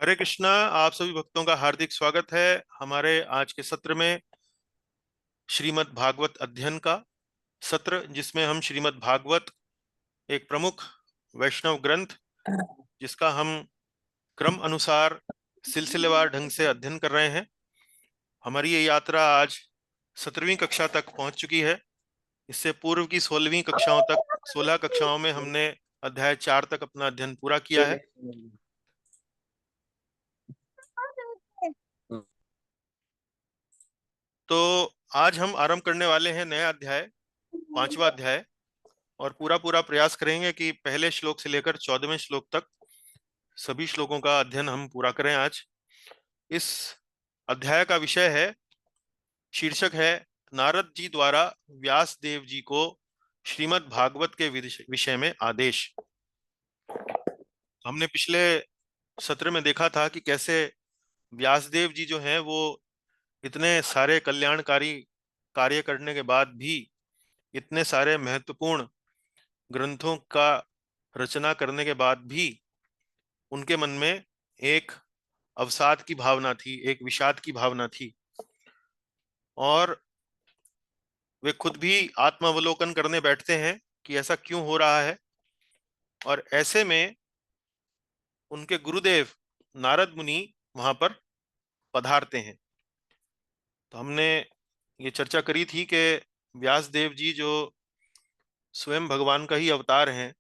हरे कृष्णा। आप सभी भक्तों का हार्दिक स्वागत है हमारे आज के सत्र में। श्रीमद् भागवत अध्ययन का सत्र, जिसमें हम श्रीमद् भागवत एक प्रमुख वैष्णव ग्रंथ, जिसका हम क्रम अनुसार सिलसिलेवार ढंग से अध्ययन कर रहे हैं। हमारी ये यात्रा आज 17वीं कक्षा तक पहुंच चुकी है। इससे पूर्व की 16 कक्षाओं में हमने अध्याय 4 तक अपना अध्ययन पूरा किया है। तो आज हम आरंभ करने वाले हैं नया अध्याय, 5वां अध्याय, और पूरा पूरा प्रयास करेंगे कि पहले श्लोक से लेकर 14वें श्लोक तक सभी श्लोकों का अध्ययन हम पूरा करें आज। इस अध्याय का विषय है, शीर्षक है नारद जी द्वारा व्यास देव जी को श्रीमद् भागवत के विषय में आदेश। हमने पिछले सत्र में देखा था कि कैसे व्यासदेव जी जो हैं वो इतने सारे कल्याणकारी कार्य करने के बाद भी, इतने सारे महत्वपूर्ण ग्रंथों का रचना करने के बाद भी, उनके मन में एक अवसाद की भावना थी, एक विषाद की भावना थी, और वे खुद भी आत्मावलोकन करने बैठते हैं कि ऐसा क्यों हो रहा है। और ऐसे में उनके गुरुदेव नारद मुनि वहां पर पधारते हैं। तो हमने ये चर्चा करी थी कि व्यासदेव जी जो स्वयं भगवान का ही अवतार हैं,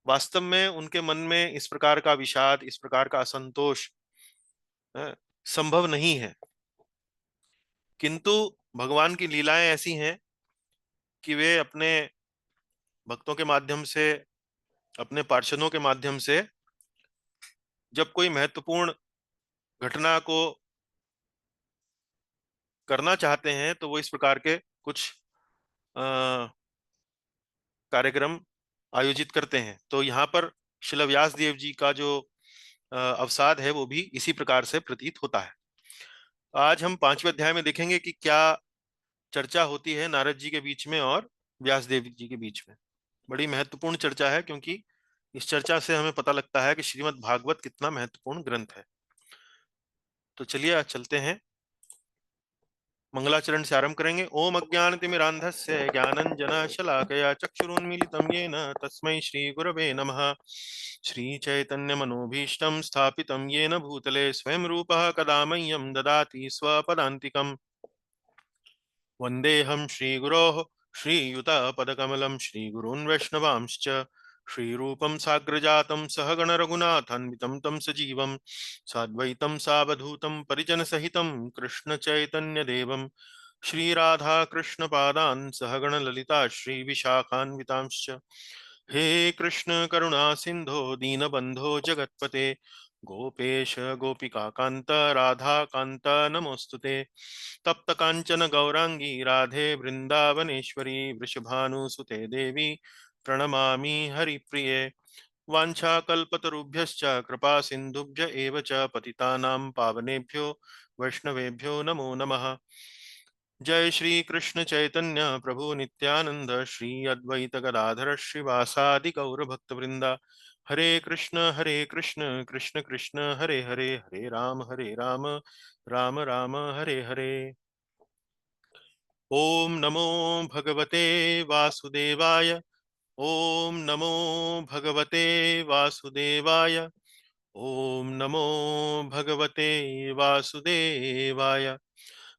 वास्तव में उनके मन में इस प्रकार का विषाद, इस प्रकार का असंतोष संभव नहीं है। किंतु भगवान की लीलाएं ऐसी हैं कि वे अपने भक्तों के माध्यम से, अपने पार्षदों के माध्यम से, जब कोई महत्वपूर्ण घटना को करना चाहते हैं तो वो इस प्रकार के कुछ कार्यक्रम आयोजित करते हैं। तो यहाँ पर श्रील व्यास देव जी का जो अवसाद है वो भी इसी प्रकार से प्रतीत होता है। आज हम 5वें अध्याय में देखेंगे कि क्या चर्चा होती है नारद जी के बीच में और व्यासदेव जी के बीच में। बड़ी महत्वपूर्ण चर्चा है, क्योंकि इस चर्चा से हमें पता लगता है कि श्रीमद् भागवत कितना महत्वपूर्ण ग्रंथ है। तो चलिए चलते हैं, मंगलाचरण से आरंभ करेंगे। ओम अज्ञानतिमिरान्धस्य ज्ञानञ्जनशलाकया चक्षुरुन्मीलितं येन तस्मै श्रीगुरवे नमः। श्रीचैतन्यमनोभीष्टं स्थापितं येन भूतले स्वयं रूपः कदा मह्यं ददाति स्वपदान्तिकम्। वन्देऽहं श्रीगुरोः श्रीयुतपदकमलं श्रीगुरून् वैष्णवांश्च श्रीरूपं साग्रजातं सहगण रघुनाथान्वितं तं सजीवं साद्वैतं सावधूतं परिजनसहितं कृष्णचैतन्यदेवं श्रीराधाकृष्णपादान् सहगण ललिता श्रीविशाखान्वितांश्च। हे कृष्ण करुणा सिंधो दीनबंधो जगत्पते गोपेश गोपिकाकांत राधा कांत नमोस्तुते। तप्त कांचन गौरांगी राधे वृंदावनेश्वरी वृषभानुसुते देवी प्रणमामि हरिप्रिये। वाञ्छाकल्पतरुभ्यश्च कृपा सिन्धुभ्य एव च पतितानां पावनेभ्यो वैष्णवेभ्यो नमो नमः। जय श्री कृष्ण चैतन्य प्रभु नित्यानंद श्री अद्वैत गदाधर श्रीवासादि गौर भक्त वृंदा। हरे कृष्ण कृष्ण कृष्ण हरे हरे, हरे राम राम राम हरे हरे। ओम नमो भगवते वासुदेवाय। ओम नमो भगवते वासुदेवाय। ओम नमो भगवते वासुदेवाय।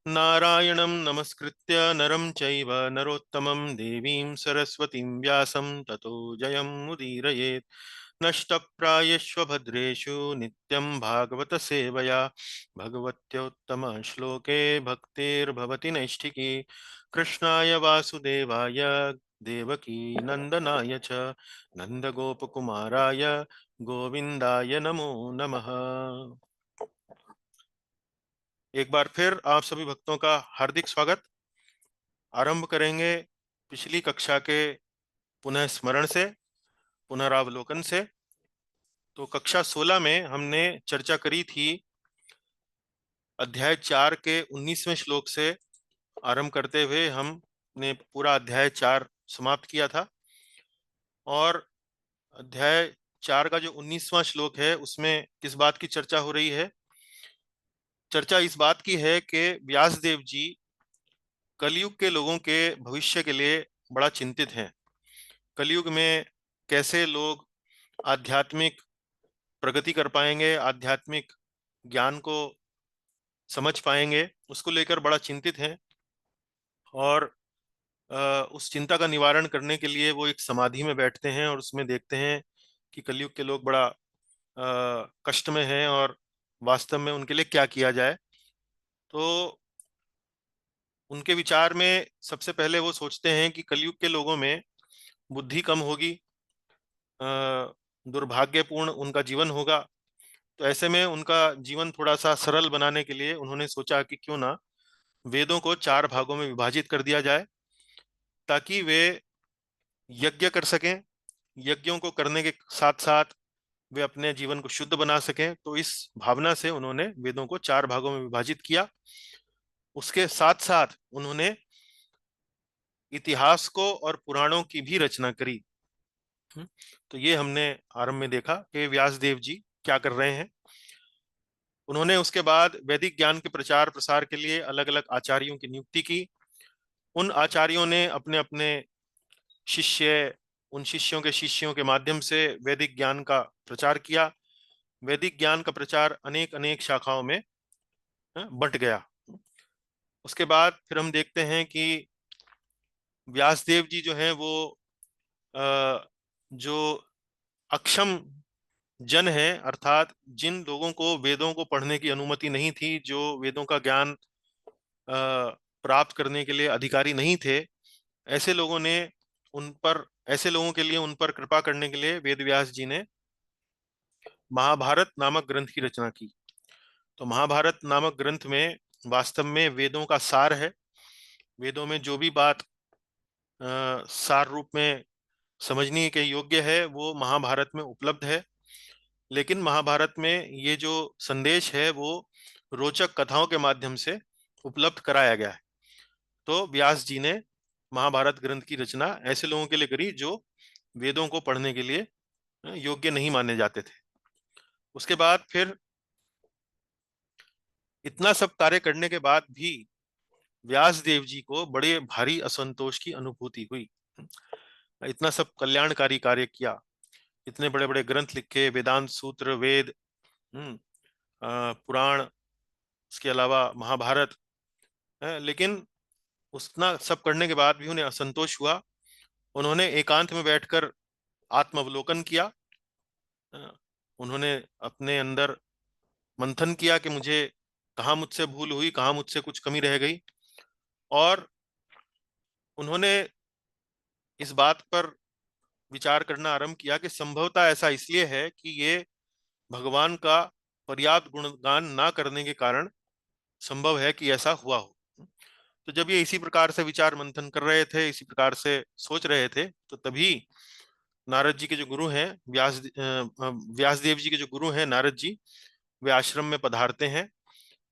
नारायणं नमस्कृत्य नरं चैव नरोत्तमं देवीं सरस्वतीं व्यासं ततो जयमुदीरयेत्। नष्टप्रायेष्वभद्रेषु नित्यं भागवत सेवया भगवत्योत्तमश्लोके भक्तिर्भवति नैष्ठिकी। कृष्णाय वासुदेवाय देवकी नंदनाय च नंदगोपकुमाराय गोविंदाय नमो नमः। एक बार फिर आप सभी भक्तों का हार्दिक स्वागत। आरंभ करेंगे पिछली कक्षा के पुनः स्मरण से, पुनरावलोकन से। तो कक्षा 16 में हमने चर्चा करी थी अध्याय 4 के 19वें श्लोक से आरंभ करते हुए हमने पूरा अध्याय 4 समाप्त किया था। और अध्याय 4 का जो 19वां श्लोक है उसमें किस बात की चर्चा हो रही है? चर्चा इस बात की है कि व्यास देव जी कलयुग के लोगों के भविष्य के लिए बड़ा चिंतित हैं। कलयुग में कैसे लोग आध्यात्मिक प्रगति कर पाएंगे, आध्यात्मिक ज्ञान को समझ पाएंगे, उसको लेकर बड़ा चिंतित हैं। और उस चिंता का निवारण करने के लिए वो एक समाधि में बैठते हैं और उसमें देखते हैं कि कलयुग के लोग बड़ा कष्ट में हैं और वास्तव में उनके लिए क्या किया जाए। तो उनके विचार में सबसे पहले वो सोचते हैं कि कलयुग के लोगों में बुद्धि कम होगी, दुर्भाग्यपूर्ण उनका जीवन होगा। तो ऐसे में उनका जीवन थोड़ा सा सरल बनाने के लिए उन्होंने सोचा कि क्यों ना वेदों को 4 भागों में विभाजित कर दिया जाए, ताकि वे यज्ञ कर सकें। यज्ञों को करने के साथ साथ वे अपने जीवन को शुद्ध बना सकें। तो इस भावना से उन्होंने वेदों को 4 भागों में विभाजित किया। उसके साथ साथ उन्होंने इतिहास को और पुराणों की भी रचना करी। तो ये हमने आरंभ में देखा कि व्यास देव जी क्या कर रहे हैं। उन्होंने उसके बाद वैदिक ज्ञान के प्रचार प्रसार के लिए अलग अलग आचार्यों की नियुक्ति की। उन आचार्यों ने अपने अपने शिष्य, उन शिष्यों के शिष्यों के माध्यम से वैदिक ज्ञान का प्रचार किया। वैदिक ज्ञान का प्रचार अनेक अनेक शाखाओं में बंट गया। उसके बाद फिर हम देखते हैं कि व्यासदेव जी जो हैं वो जो अक्षम जन है, अर्थात जिन लोगों को वेदों को पढ़ने की अनुमति नहीं थी, जो वेदों का ज्ञान प्राप्त करने के लिए अधिकारी नहीं थे, ऐसे लोगों ने उन पर ऐसे लोगों के लिए उन पर कृपा करने के लिए वेद व्यास जी ने महाभारत नामक ग्रंथ की रचना की। तो महाभारत नामक ग्रंथ में वास्तव में वेदों का सार है। वेदों में जो भी बात सार रूप में समझने के योग्य है वो महाभारत में उपलब्ध है। लेकिन महाभारत में ये जो संदेश है वो रोचक कथाओं के माध्यम से उपलब्ध कराया गया है। तो व्यास जी ने महाभारत ग्रंथ की रचना ऐसे लोगों के लिए करी जो वेदों को पढ़ने के लिए योग्य नहीं माने जाते थे। उसके बाद फिर इतना सब कार्य करने के बाद भी व्यास देव जी को बड़े भारी असंतोष की अनुभूति हुई। इतना सब कल्याणकारी कार्य किया, इतने बड़े बड़े ग्रंथ लिखे, वेदांत सूत्र, वेद, पुराण, इसके अलावा महाभारत, लेकिन उतना सब करने के बाद भी उन्हें असंतोष हुआ। उन्होंने एकांत में बैठकर आत्मावलोकन किया। उन्होंने अपने अंदर मंथन किया कि मुझे कहाँ मुझसे भूल हुई, कहाँ मुझसे कुछ कमी रह गई। और उन्होंने इस बात पर विचार करना आरंभ किया कि संभवतः ऐसा इसलिए है कि ये भगवान का पर्याप्त गुणगान ना करने के कारण संभव है कि ऐसा हुआ हो। तो जब ये इसी प्रकार से विचार मंथन कर रहे थे, इसी प्रकार से सोच रहे थे, तो तभी नारद जी के जो गुरु हैं, व्यासदेव जी के जो गुरु हैं नारद जी, वे आश्रम में पधारते हैं।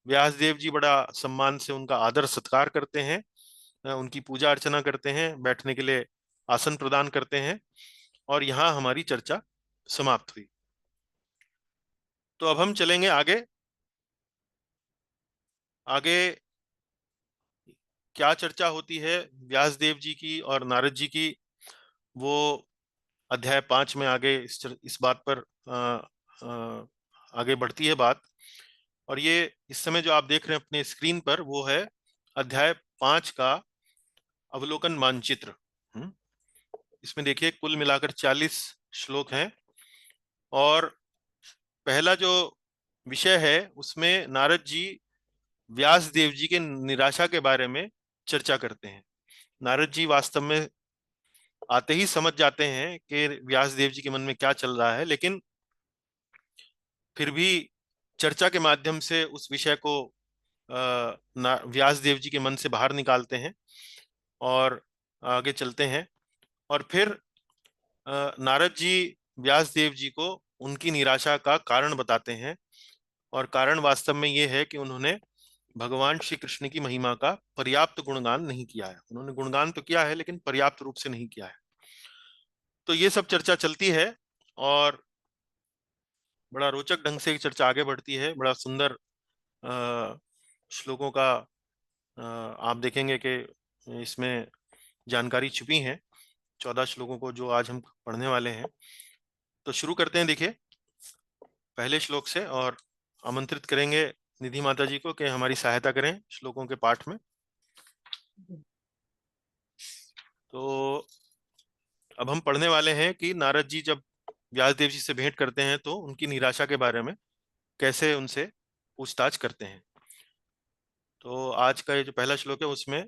व्यासदेव जी बड़ा सम्मान से उनका आदर सत्कार करते हैं, उनकी पूजा अर्चना करते हैं, बैठने के लिए आसन प्रदान करते हैं। और यहाँ हमारी चर्चा समाप्त हुई। तो अब हम चलेंगे आगे। आगे क्या चर्चा होती है व्यासदेव जी की और नारद जी की, वो अध्याय 5 में आगे इस बात पर आगे बढ़ती है बात। और ये इस समय जो आप देख रहे हैं अपने स्क्रीन पर, वो है अध्याय 5 का अवलोकन मानचित्र। इसमें देखिए कुल मिलाकर 40 श्लोक हैं। और पहला जो विषय है उसमें नारद जी व्यास देव जी के निराशा के बारे में चर्चा करते हैं। नारद जी वास्तव में आते ही समझ जाते हैं कि व्यास देव जी के मन में क्या चल रहा है, लेकिन फिर भी चर्चा के माध्यम से उस विषय को व्यास देव जी के मन से बाहर निकालते हैं और आगे चलते हैं। और फिर नारद जी व्यास देव जी को उनकी निराशा का कारण बताते हैं। और कारण वास्तव में ये है कि उन्होंने भगवान श्री कृष्ण की महिमा का पर्याप्त गुणगान नहीं किया है। उन्होंने गुणगान तो किया है लेकिन पर्याप्त रूप से नहीं किया है। तो ये सब चर्चा चलती है। और बड़ा रोचक ढंग से चर्चा आगे बढ़ती है। बड़ा सुंदर श्लोकों का आप देखेंगे कि इसमें जानकारी छुपी है, 14 श्लोकों को जो आज हम पढ़ने वाले हैं। तो शुरू करते हैं। देखिए पहले श्लोक से, और आमंत्रित करेंगे निधि माता जी को कि हमारी सहायता करें श्लोकों के पाठ में। तो अब हम पढ़ने वाले हैं कि नारद जी जब व्यासदेव जी से भेंट करते हैं तो उनकी निराशा के बारे में कैसे उनसे पूछताछ करते हैं। तो आज का ये जो पहला श्लोक है उसमें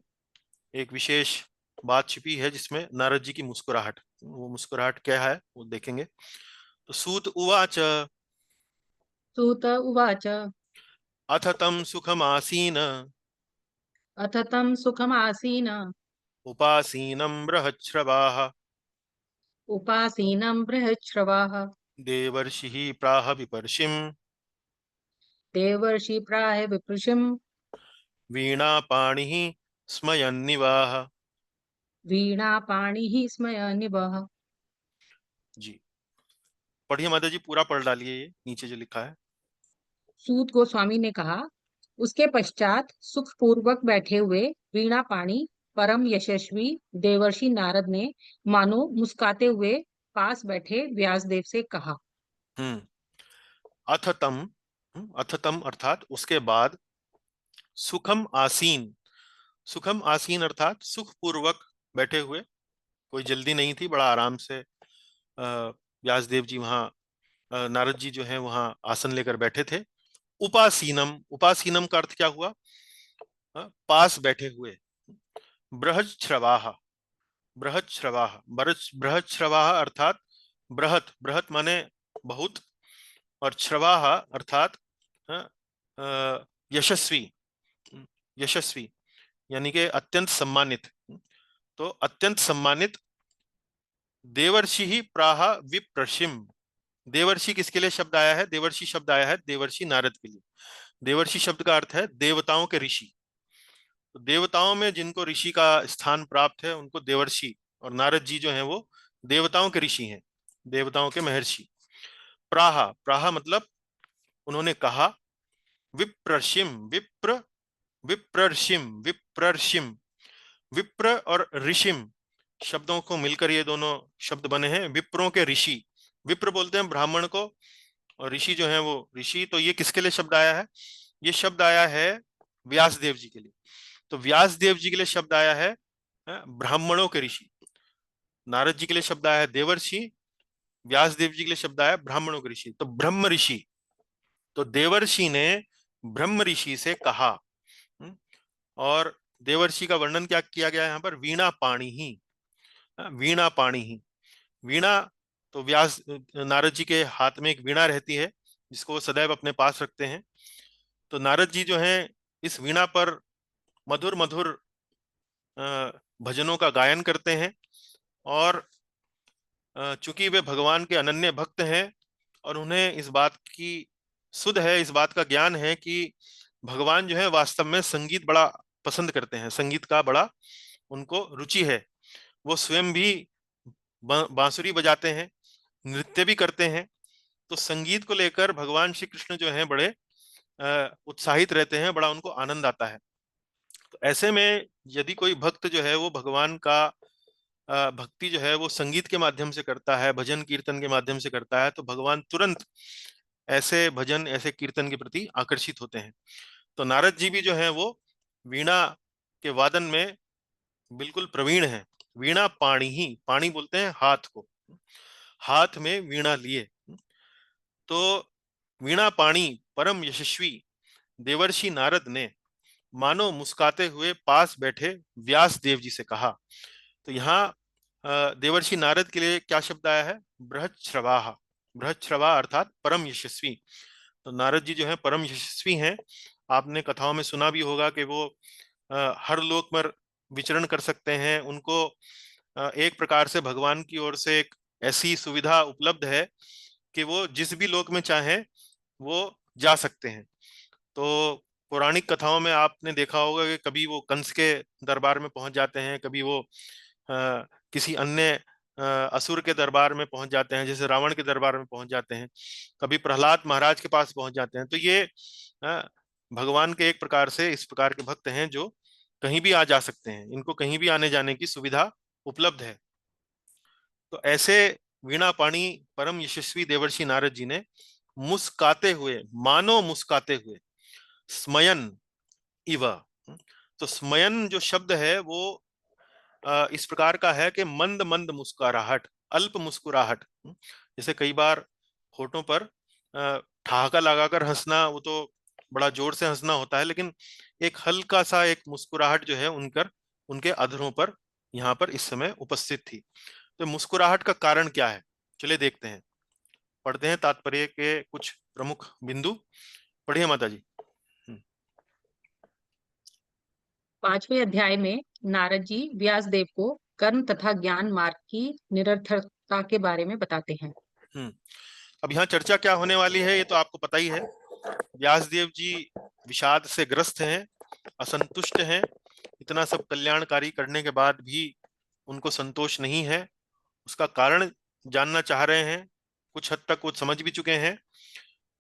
एक विशेष बात छिपी है, जिसमें नारद जी की मुस्कुराहट, वो मुस्कुराहट क्या है वो देखेंगे। तो सूत उवाच सूत उवाच। अथ तं सुखमासीन अथ तं सुखमासीन उपासीनं बृहच्छ्रवाः उपासीनं बृहच्छ्रवाः देवर्षिः प्राह विपर्षिम् देवर्षि प्राह विपृशम् वीणापाणिः स्मयन्निवाह। वीणापाणिः स्मयनिवः। जी पढ़िए माता जी, पूरा पढ़ डालिए ये नीचे जो लिखा है। सूत गोस्वामी ने कहा, उसके पश्चात सुख पूर्वक बैठे हुए वीणा पाणी परम यशस्वी देवर्षि नारद ने मानो मुस्काते हुए पास बैठे व्यासदेव से कहा। हम्म अथ तम, अथ तम अर्थात उसके बाद, सुखम आसीन, सुखम आसीन अर्थात सुख पूर्वक बैठे हुए, कोई जल्दी नहीं थी, बड़ा आराम से व्यासदेव जी वहाँ, नारद जी जो है वहाँ आसन लेकर बैठे थे। उपासीनम, उपासीनम का अर्थ क्या हुआ? पास बैठे हुए। बृहच्छ्रवाह, बृहच्छ्रवाह, बृहच्छ्रवाह अर्थात बृहत, बृहत माने बहुत, और श्रवाह अर्थात यशस्वी, यशस्वी यानी कि अत्यंत सम्मानित। तो अत्यंत सम्मानित देवर्षि ही प्राह विप्रशिम। देवर्षि किसके लिए शब्द आया है? देवर्षि शब्द आया है देवर्षि नारद के लिए। देवर्षि शब्द का अर्थ है देवताओं के ऋषि। तो देवताओं में जिनको ऋषि का स्थान प्राप्त है उनको देवर्षि, और नारद जी जो हैं वो देवताओं के ऋषि हैं, देवताओं के महर्षि। प्राह, प्राह मतलब उन्होंने कहा। विप्रशिम, विप्र, विप्रर्षिम, विप्रर्षिम, विप्र और ऋषिम शब्दों को मिलकर ये दोनों शब्द बने हैं विप्रों के ऋषि। विप्र बोलते हैं ब्राह्मण को, और ऋषि जो है वो ऋषि। तो ये किसके लिए शब्द आया है? ये शब्द आया है व्यास देव जी के लिए। तो व्यास देव जी के लिए शब्द आया है ब्राह्मणों के ऋषि। नारद जी के लिए शब्द आया है देवर्षि, व्यास देव जी के लिए शब्द आया ब्राह्मणों के ऋषि, तो ब्रह्म ऋषि। तो देवर्षि ने ब्रह्म ऋषि से कहा। हम्म, और देवर्षि का वर्णन क्या किया गया है यहाँ पर? वीणा पाणी ही, वीणा पाणी ही। वीणा, तो व्यास नारद जी के हाथ में एक वीणा रहती है जिसको वो सदैव अपने पास रखते हैं। तो नारद जी जो हैं इस वीणा पर मधुर मधुर भजनों का गायन करते हैं। और चूंकि वे भगवान के अनन्य भक्त हैं, और उन्हें इस बात की सुध है, इस बात का ज्ञान है कि भगवान जो है वास्तव में संगीत बड़ा पसंद करते हैं, संगीत का बड़ा उनको रुचि है। वो स्वयं भी बांसुरी बजाते हैं, नृत्य भी करते हैं। तो संगीत को लेकर भगवान श्री कृष्ण जो हैं बड़े उत्साहित रहते हैं, बड़ा उनको आनंद आता है। तो ऐसे में यदि कोई भक्त जो है वो भगवान का भक्ति जो है वो संगीत के माध्यम से करता है, भजन कीर्तन के माध्यम से करता है, तो भगवान तुरंत ऐसे भजन, ऐसे कीर्तन के प्रति आकर्षित होते हैं। तो नारद जी भी जो है वो वीणा के वादन में बिल्कुल प्रवीण है। वीणा पाणी ही, पाणी बोलते हैं हाथ को, हाथ में वीणा लिए। तो वीणा पाणी परम यशस्वी देवर्षि नारद ने मानो मुस्काते हुए पास बैठे व्यास देव जी से कहा। तो यहाँ देवर्षि नारद के लिए क्या शब्द आया है? बृहच्छ्रवाह, बृहच्छ्रवा अर्थात परम यशस्वी। तो नारद जी जो है परम यशस्वी हैं। आपने कथाओं में सुना भी होगा कि वो हर लोक में विचरण कर सकते हैं। उनको एक प्रकार से भगवान की ओर से एक ऐसी सुविधा उपलब्ध है कि वो जिस भी लोक में चाहें वो जा सकते हैं। तो पौराणिक कथाओं में आपने देखा होगा कि कभी वो कंस के दरबार में पहुंच जाते हैं, कभी वो किसी अन्य असुर के दरबार में पहुंच जाते हैं, जैसे रावण के दरबार में पहुंच जाते हैं, कभी प्रहलाद महाराज के पास पहुंच जाते हैं। तो ये भगवान के एक प्रकार से इस प्रकार के भक्त हैं जो कहीं भी आ जा सकते हैं, इनको कहीं भी आने जाने की सुविधा उपलब्ध है। तो ऐसे वीणा पाणी परम यशस्वी देवर्षि नारद जी ने मुस्काते हुए, मानो मुस्काते हुए, स्मयन इव, तो स्मयन जो शब्द है वो इस प्रकार का है कि मंद मंद मुस्कुराहट, अल्प मुस्कुराहट। जैसे कई बार होठों पर ठहाका लगाकर हंसना, वो तो बड़ा जोर से हंसना होता है, लेकिन एक हल्का सा एक मुस्कुराहट जो है उनकर उनके अधरों पर यहाँ पर इस समय उपस्थित थी। तो मुस्कुराहट का कारण क्या है, चलिए देखते हैं, पढ़ते हैं तात्पर्य के कुछ प्रमुख बिंदु। पढ़िए माता जी। 5वें अध्याय में नारद जी व्यास देव को कर्म तथा ज्ञान मार्ग की निरर्थकता के बारे में बताते हैं। हम्म अब यहाँ चर्चा क्या होने वाली है ये तो आपको पता ही है। व्यासदेव जी विषाद से ग्रस्त हैं, असंतुष्ट हैं, इतना सब कल्याणकारी करने के बाद भी उनको संतोष नहीं है। उसका कारण जानना चाह रहे हैं, कुछ हद तक वो समझ भी चुके हैं।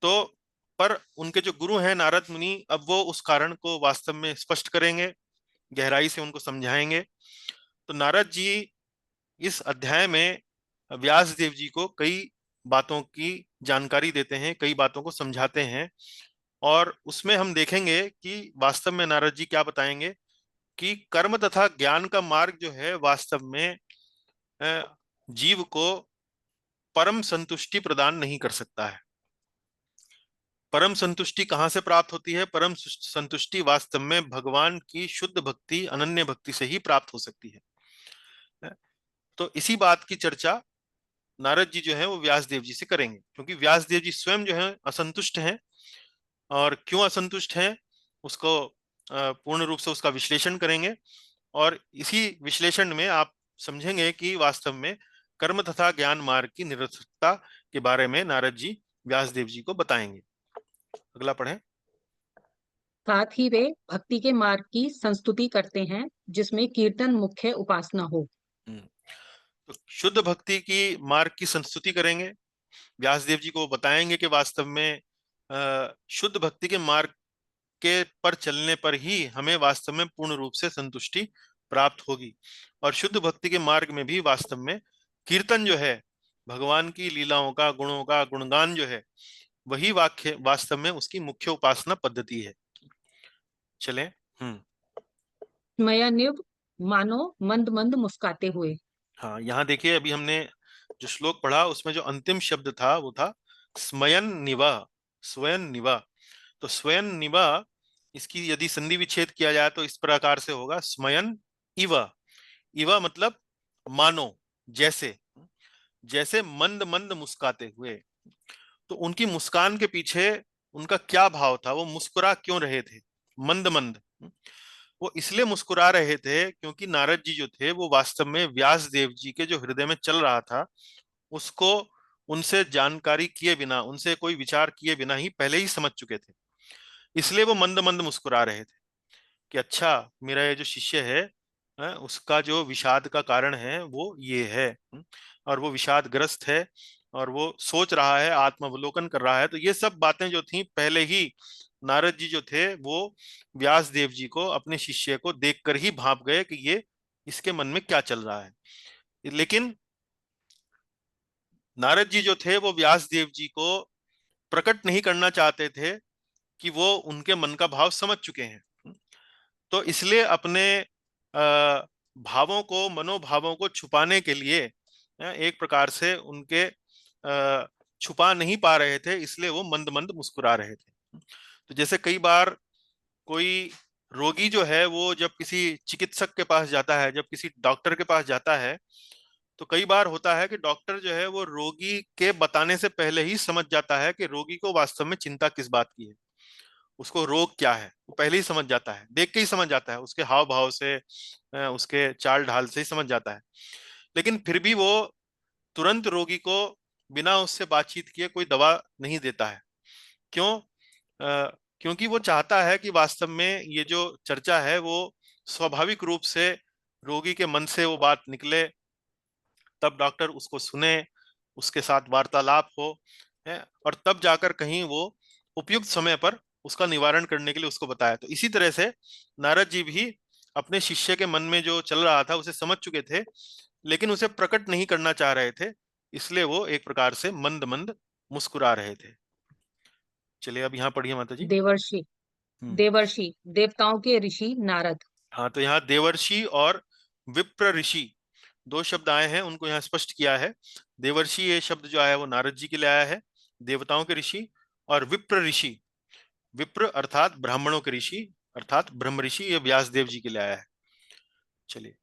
तो पर उनके जो गुरु हैं नारद मुनि, अब वो उस कारण को वास्तव में स्पष्ट करेंगे, गहराई से उनको समझाएंगे। तो नारद जी इस अध्याय में व्यास देव जी को कई बातों की जानकारी देते हैं, कई बातों को समझाते हैं। और उसमें हम देखेंगे कि वास्तव में नारद जी क्या बताएंगे कि कर्म तथा ज्ञान का मार्ग जो है वास्तव में जीव को परम संतुष्टि प्रदान नहीं कर सकता है। परम संतुष्टि कहाँ से प्राप्त होती है? परम संतुष्टि वास्तव में भगवान की शुद्ध भक्ति, अनन्य भक्ति से ही प्राप्त हो सकती है। तो इसी बात की चर्चा नारद जी जो है वो व्यास देव जी से करेंगे, क्योंकि व्यास देव जी स्वयं जो है असंतुष्ट हैं। और क्यों असंतुष्ट हैं उसको पूर्ण रूप से उसका विश्लेषण करेंगे। और इसी विश्लेषण में आप समझेंगे कि वास्तव में कर्म तथा ज्ञान मार्ग की निरर्थकता के बारे में नारद जी व्यासदेव जी को बताएंगे। अगला पढ़ें। साथ ही वे भक्ति के मार्ग की संस्तुति करते हैं जिसमें कीर्तन मुख्य उपासना हो। तो शुद्ध भक्ति की मार्ग की संस्तुति करेंगे, व्यासदेव जी को बताएंगे कि वास्तव में शुद्ध भक्ति के मार्ग के पर चलने पर ही हमें वास्तव में पूर्ण रूप से संतुष्टि प्राप्त होगी। और शुद्ध भक्ति के मार्ग में भी वास्तव में कीर्तन जो है, भगवान की लीलाओं का, गुणों का गुणगान जो है, वही वाक्य वास्तव में उसकी मुख्य उपासना पद्धति है। चले। स्मयनिव, मानो मंद मंद मुस्काते हुए। हाँ, यहाँ देखिए, अभी हमने जो श्लोक पढ़ा उसमें जो अंतिम शब्द था वो था स्मयन निवा, स्वयं निवा। तो स्वयं निवा, इसकी यदि संधि विच्छेद किया जाए तो इस प्रकार से होगा स्मयन इवा। इवा मतलब मानो, जैसे, जैसे मंद मंद मुस्काते हुए। तो उनकी मुस्कान के पीछे उनका क्या भाव था, वो मुस्कुरा क्यों रहे थे मंद मंद? वो इसलिए मुस्कुरा रहे थे क्योंकि नारद जी जो थे वो वास्तव में व्यास देव जी के जो हृदय में चल रहा था उसको उनसे जानकारी किए बिना, उनसे कोई विचार किए बिना ही पहले ही समझ चुके थे। इसलिए वो मंद मंद मुस्कुरा रहे थे कि अच्छा, मेरा ये जो शिष्य है, उसका जो विषाद का कारण है वो ये है। और वो विषाद ग्रस्त है और वो सोच रहा है, आत्मावलोकन कर रहा है। तो ये सब बातें जो थी पहले ही नारद जी जो थे वो व्यास देव जी को, अपने शिष्य को देखकर ही भांप गए कि ये इसके मन में क्या चल रहा है। लेकिन नारद जी जो थे वो व्यास देव जी को प्रकट नहीं करना चाहते थे कि वो उनके मन का भाव समझ चुके हैं। तो इसलिए अपने भावों को, मनोभावों को छुपाने के लिए एक प्रकार से उनके छुपा नहीं पा रहे थे, इसलिए वो मंद मंद मुस्कुरा रहे थे। तो जैसे कई बार कोई रोगी जो है वो जब किसी चिकित्सक के पास जाता है, जब किसी डॉक्टर के पास जाता है, तो कई बार होता है कि डॉक्टर जो है वो रोगी के बताने से पहले ही समझ जाता है कि रोगी को वास्तव में चिंता किस बात की है, उसको रोग क्या है, वो पहले ही समझ जाता है, देख के ही समझ जाता है, उसके हाव भाव से, उसके चाल ढाल से ही समझ जाता है। लेकिन फिर भी वो तुरंत रोगी को बिना उससे बातचीत किए कोई दवा नहीं देता है। क्यों? क्योंकि वो चाहता है कि वास्तव में ये जो चर्चा है वो स्वाभाविक रूप से रोगी के मन से वो बात निकले, तब डॉक्टर उसको सुने, उसके साथ वार्तालाप हो, है, और तब जाकर कहीं वो उपयुक्त समय पर उसका निवारण करने के लिए उसको बताया। तो इसी तरह से नारद जी भी अपने शिष्य के मन में जो चल रहा था उसे समझ चुके थे, लेकिन उसे प्रकट नहीं करना चाह रहे थे, इसलिए वो एक प्रकार से मंद मंद मुस्कुरा रहे थे। चलिए अब यहाँ पढ़िए माता जी। देवर्षि। हम्म। देवर्षि देवताओं के ऋषि नारद। हाँ, तो यहाँ देवर्षि और विप्र ऋषि दो शब्द आए हैं, उनको यहाँ स्पष्ट किया है। देवर्षि ये शब्द जो आया है वो नारद जी के लिए आया है, देवताओं के ऋषि। और विप्र ऋषि, विप्र अर्थात ब्राह्मणों के ऋषि, अर्थात ब्रह्म ऋषि, ये व्यास देव जी के लिए आया है। चलिए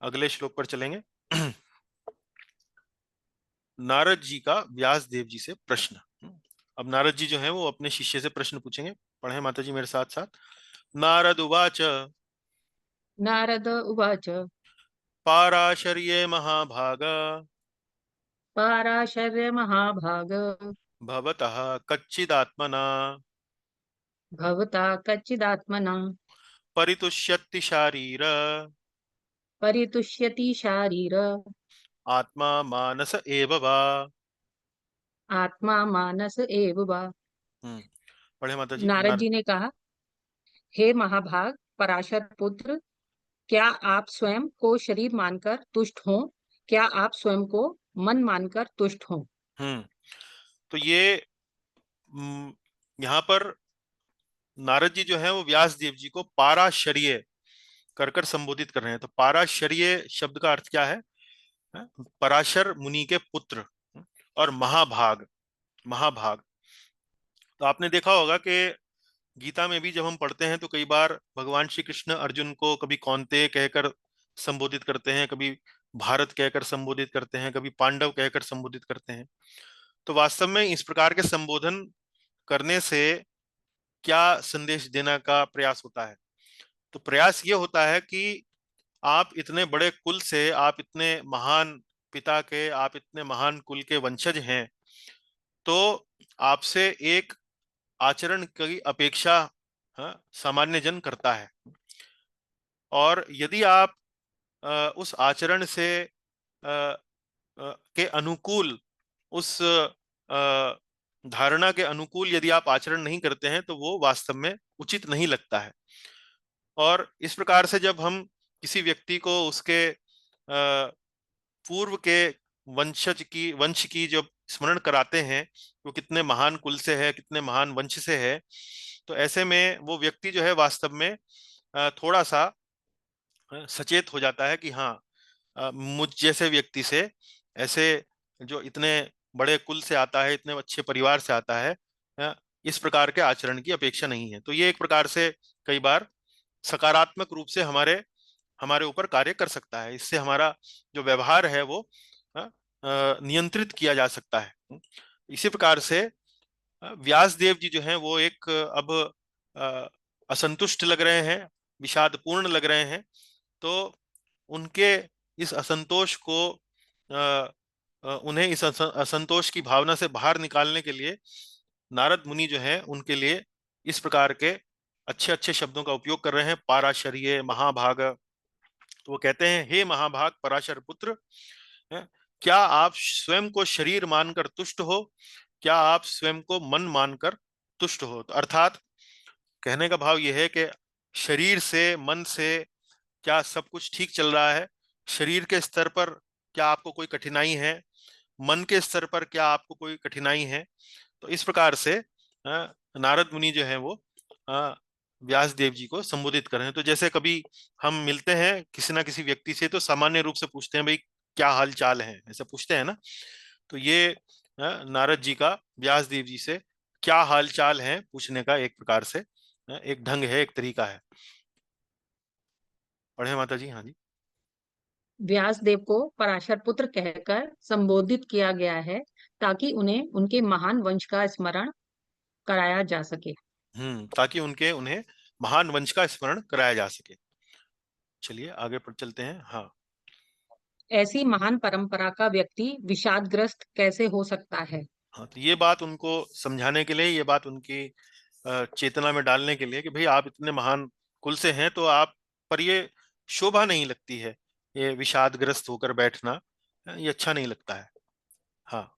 अगले श्लोक पर चलेंगे। नारद जी का व्यास देव जी से प्रश्न। अब नारद जी जो है वो अपने शिष्य से प्रश्न पूछेंगे। पढ़े माता जी मेरे साथ साथ। नारद उवाच नारद उवाच। पाराशर्ये महाभाग पाराशर्य महाभाग। भवतः कच्चिदात्मना भवता कच्चिदात्मना परितुष्यति शारीर परितुष्यति शारीर आत्मा मानस एव वा। आत्मा मानस एव वा। हम्म। पढ़े माता जी। नारद जी ने कहा, हे महाभाग पराशर पुत्र, क्या आप स्वयं को शरीर मानकर तुष्ट हो? क्या आप स्वयं को मन मानकर तुष्ट हो? हम्म। तो ये यहाँ पर नारद जी जो है वो व्यास देव जी को पाराशर्य कर कर संबोधित कर रहे हैं। तो पाराशर्य शब्द का अर्थ क्या है? पराशर मुनि के पुत्र और महाभाग, महाभाग। तो आपने देखा होगा कि गीता में भी जब हम पढ़ते हैं तो कई बार भगवान श्री कृष्ण अर्जुन को कभी कौन्तेय कहकर संबोधित करते हैं, कभी भारत कहकर संबोधित करते हैं, कभी पांडव कहकर संबोधित करते हैं। तो वास्तव में इस प्रकार के संबोधन करने से क्या संदेश देने का प्रयास होता है? तो प्रयास ये होता है कि आप इतने बड़े कुल से, आप इतने महान पिता के, आप इतने महान कुल के वंशज हैं, तो आपसे एक आचरण की अपेक्षा, हाँ, सामान्य जन करता है। और यदि आप उस आचरण से के अनुकूल, उस धारणा के अनुकूल यदि आप आचरण नहीं करते हैं तो वो वास्तव में उचित नहीं लगता है। और इस प्रकार से जब हम किसी व्यक्ति को उसके पूर्व के वंश की जब स्मरण कराते हैं, वो कितने महान कुल से है, कितने महान वंश से है, तो ऐसे में वो व्यक्ति जो है वास्तव में थोड़ा सा सचेत हो जाता है कि हाँ, मुझ जैसे व्यक्ति से, ऐसे जो इतने बड़े कुल से आता है, इतने अच्छे परिवार से आता है, इस प्रकार के आचरण की अपेक्षा नहीं है। तो ये एक प्रकार से कई बार सकारात्मक रूप से हमारे हमारे ऊपर कार्य कर सकता है। इससे हमारा जो व्यवहार है वो नियंत्रित किया जा सकता है। इसी प्रकार से व्यास देव जी जो हैं वो एक अब अ, असंतुष्ट लग रहे हैं, विषादपूर्ण लग रहे हैं। तो उनके इस असंतोष को उन्हें इस असंतोष की भावना से बाहर निकालने के लिए नारद मुनि जो है उनके लिए इस प्रकार के अच्छे अच्छे शब्दों का उपयोग कर रहे हैं। पाराशर्य महाभाग। तो वो कहते हैं, हे महाभाग पराशर पुत्र, है, क्या आप स्वयं को शरीर मानकर तुष्ट हो? क्या आप स्वयं को मन मानकर तुष्ट हो? तो अर्थात कहने का भाव यह है कि शरीर से, मन से क्या सब कुछ ठीक चल रहा है? शरीर के स्तर पर क्या आपको कोई कठिनाई है? मन के स्तर पर क्या आपको कोई कठिनाई है? तो इस प्रकार से नारद मुनि जो है वो अ, व्यास देव जी को संबोधित कर रहे हैं। तो जैसे कभी हम मिलते हैं किसी ना किसी व्यक्ति से तो सामान्य रूप से पूछते हैं, भाई क्या हाल चाल है, ऐसा पूछते हैं ना। तो ये नारद जी का व्यास देव जी से क्या हाल चाल है पूछने का एक प्रकार से एक ढंग है, एक तरीका है। पढ़े माता जी। हाँ जी। व्यासदेव को पराशर पुत्र कहकर संबोधित किया गया है ताकि उन्हें उनके महान वंश का स्मरण कराया जा सके। ताकि उन्हें महान वंश का स्मरण कराया जा सके। चलिए आगे पर चलते हैं। हाँ। ऐसी महान परंपरा का व्यक्ति विषादग्रस्त कैसे हो सकता है? हाँ, तो ये बात उनको समझाने के लिए, ये बात उनकी चेतना में डालने के लिए कि भाई आप इतने महान कुल से हैं तो आप पर ये शोभा नहीं लगती है, ये विषादग्रस्त होकर बैठना, ये अच्छा नहीं लगता है। हाँ।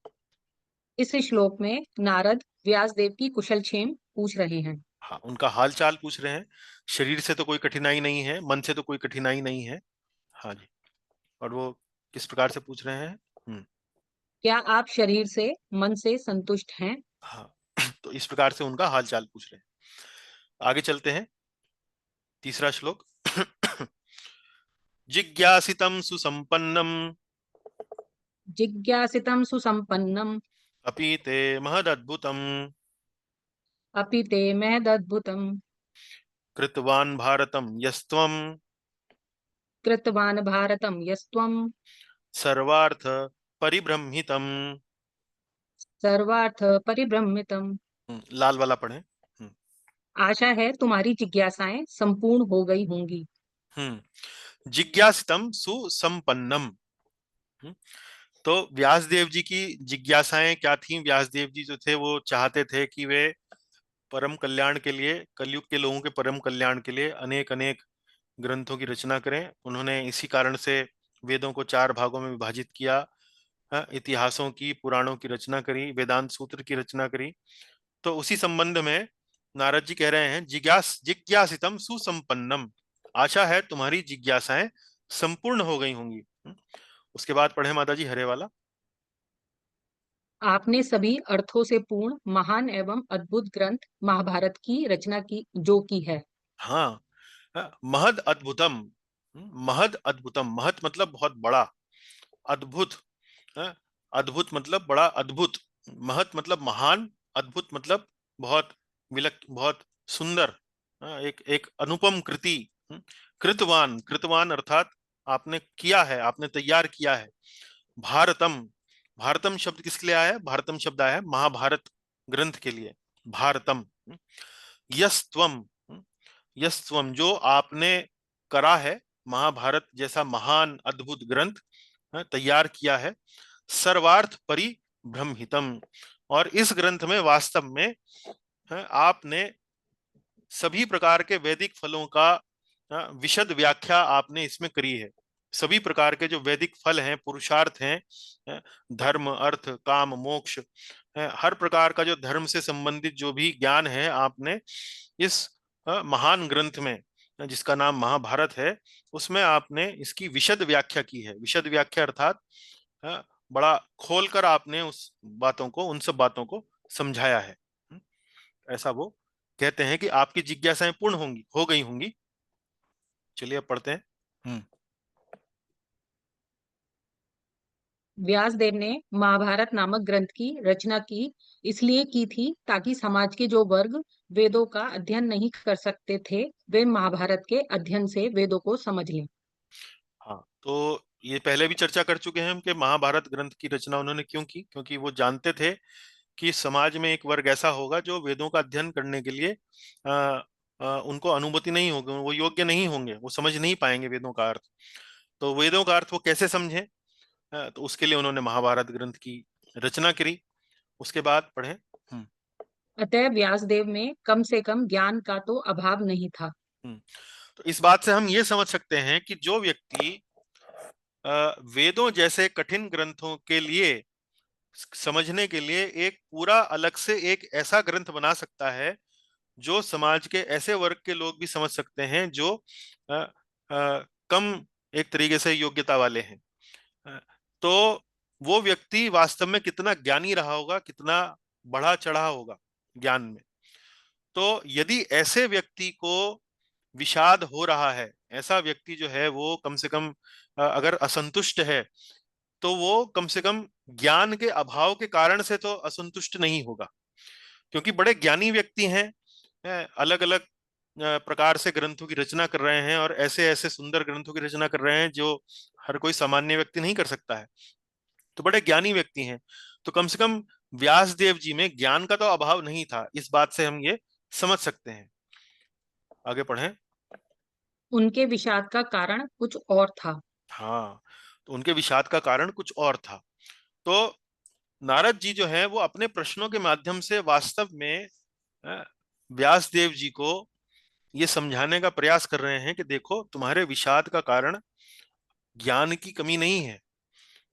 इस श्लोक में नारद व्यासदेव की कुशलक्षेम पूछ रहे हैं। हाँ, उनका हाल चाल पूछ रहे हैं। शरीर से तो कोई कठिनाई नहीं है, मन से तो कोई कठिनाई नहीं है। हाँ जी। और वो किस प्रकार से पूछ रहे हैं? क्या आप शरीर से, मन से संतुष्ट हैं? हाँ। तो इस प्रकार से उनका हाल चाल पूछ रहे हैं। आगे चलते हैं। तीसरा श्लोक। जिज्ञासितं सुसंपन्नम जिज्ञासितं सुसंपन्नम अपि ते महदद्भुतम अपि ते महदद्भुतम कृतवान् भारतं यस्त्वं कृतवान भारतम यस्त्वम सर्वार्थ परिब्रह्मितम्। सर्वार्थ परिभ्रमितम। लाल वाला पढ़ें। आशा है तुम्हारी जिज्ञासाएं संपूर्ण हो गई होंगी। जिज्ञासितम सुसंपन्नम। हम्म, तो व्यासदेव जी की जिज्ञासाएं क्या थी? व्यासदेव जी जो थे वो चाहते थे कि वे परम कल्याण के लिए, कलयुग के लोगों के परम कल्याण के लिए अनेक अनेक ग्रंथों की रचना करें। उन्होंने इसी कारण से वेदों को चार भागों में विभाजित किया, इतिहासों की, पुराणों की रचना करी, वेदांत सूत्र की रचना करी। तो उसी संबंध में नारद जी कह रहे हैं, जिज्ञासितम सुसंपन्नम, आशा है तुम्हारी जिज्ञासाएं संपूर्ण हो गई होंगी। उसके बाद पढ़े माता जी हरे वाला। आपने सभी अर्थों से पूर्ण महान एवं अद्भुत ग्रंथ महाभारत की रचना की जो की है। हाँ। महद अद्भुतम। महद अद्भुतम, महत मतलब बहुत बड़ा, अद्भुत। हाँ, अद्भुत मतलब बड़ा, अद्भुत। महत मतलब महान, अद्भुत मतलब बहुत बहुत सुंदर। हाँ, एक एक अनुपम कृति। कृतवान, कृतवान अर्थात आपने किया है, आपने तैयार किया है। भारतम, भारतम शब्द किसके लिए आया है? भारतम शब्द आया है महाभारत ग्रंथ के लिए। भारतम। यस्त्वम, यस्त्वम जो आपने करा है, महाभारत जैसा महान अद्भुत ग्रंथ तैयार किया है। सर्वार्थ परिभ्रमहितम, और इस ग्रंथ में वास्तव में आपने सभी प्रकार के वैदिक फलों का विशद व्याख्या आपने इसमें करी है। सभी प्रकार के जो वैदिक फल हैं, पुरुषार्थ हैं, धर्म अर्थ काम मोक्ष, हर प्रकार का जो धर्म से संबंधित जो भी ज्ञान है, आपने इस महान ग्रंथ में, जिसका नाम महाभारत है, उसमें आपने इसकी विशद व्याख्या की है। विशद व्याख्या अर्थात बड़ा खोलकर आपने उस बातों को, उन सब बातों को समझाया है। ऐसा वो कहते हैं कि आपकी जिज्ञासाएं पूर्ण होंगी, हो गई होंगी। चलिए अब पढ़ते हैं। हम्म। व्यासदेव ने महाभारत नामक ग्रंथ की रचना की इसलिए की थी ताकि समाज के जो वर्ग वेदों का अध्ययन नहीं कर सकते थे वे महाभारत के अध्ययन से वेदों को समझ लें। हाँ, तो ये पहले भी चर्चा कर चुके हैं हम कि महाभारत ग्रंथ की रचना उन्होंने क्यों की। क्योंकि वो जानते थे कि समाज में एक वर्ग ऐसा होगा जो वेदों का अध्ययन करने के लिए उनको अनुमति नहीं होगी, वो योग्य नहीं होंगे, वो समझ नहीं पाएंगे वेदों का अर्थ। तो वेदों का अर्थ वो कैसे समझें? तो उसके लिए उन्होंने महाभारत ग्रंथ की रचना करी। उसके बाद पढ़ें। हम्म। अतः व्यासदेव में कम से कम ज्ञान का तो अभाव नहीं था। हम्म। तो इस बात से हम ये समझ सकते हैं कि जो व्यक्ति वेदों जैसे कठिन ग्रंथों के लिए समझने के लिए एक पूरा अलग से एक ऐसा ग्रंथ बना सकता है जो समाज के ऐसे वर्ग के लोग भी समझ सकते हैं जो अ, कम एक तरीके से योग्यता वाले हैं, अ, तो वो व्यक्ति वास्तव में कितना ज्ञानी रहा होगा, कितना बढ़ा चढ़ा होगा ज्ञान में। तो यदि ऐसे व्यक्ति को विषाद हो रहा है, ऐसा व्यक्ति जो है वो कम से कम अगर असंतुष्ट है, तो वो कम से कम ज्ञान के अभाव के कारण से तो असंतुष्ट नहीं होगा। क्योंकि बड़े ज्ञानी व्यक्ति हैं, अलग अलग प्रकार से ग्रंथों की रचना कर रहे हैं, और ऐसे ऐसे सुंदर ग्रंथों की रचना कर रहे हैं जो हर कोई सामान्य व्यक्ति नहीं कर सकता है। तो बड़े ज्ञानी व्यक्ति हैं। तो कम से कम व्यास देव जी में ज्ञान का तो अभाव नहीं था, इस बात से हम ये समझ सकते हैं। आगे पढ़ें। उनके विषाद का कारण कुछ और था। हाँ, तो उनके विषाद का कारण कुछ और था। तो नारद जी जो हैं वो अपने प्रश्नों के माध्यम से वास्तव में अ, व्यास देव जी को ये समझाने का प्रयास कर रहे हैं कि देखो, तुम्हारे विषाद का कारण ज्ञान की कमी नहीं है,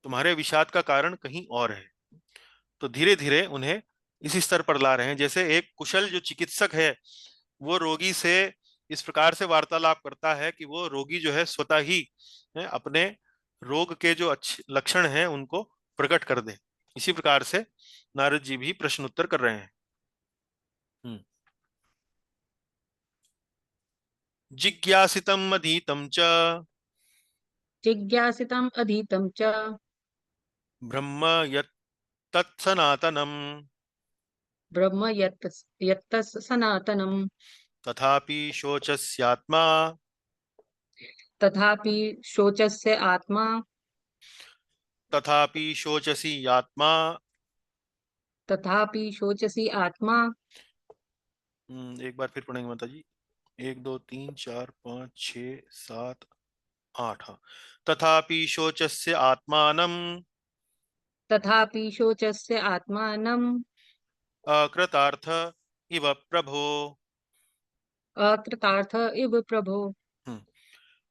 तुम्हारे विषाद का कारण कहीं और है। तो धीरे धीरे उन्हें इसी स्तर पर ला रहे हैं, जैसे एक कुशल जो चिकित्सक है वो रोगी से इस प्रकार से वार्तालाप करता है कि वो रोगी जो है स्वतः ही अपने रोग के जो अच्छे लक्षण हैं उनको प्रकट कर दे। इसी प्रकार से नारद जी भी प्रश्न उत्तर कर रहे हैं। हम्म। जिज्ञासितम अधीतम च जिज्ञासितम् अधीतं च ब्रह्म यत् सनातनम ब्रह्म यत् सनातनम् तथापि शोचस्यात्मा तथापि शोचस्य आत्मा तथापि शोचसी आत्मा। तथापि शोचसी आत्मा। एक बार फिर पढ़ेंगे माता जी। 1 2 3 4 5 6 7 8, हाँ। तथापि शोचस्य आत्मानम तथापि शोचस्य आत्मानम् अकृतार्थ इव प्रभो। अकृतार्थ इव प्रभो। हम्म।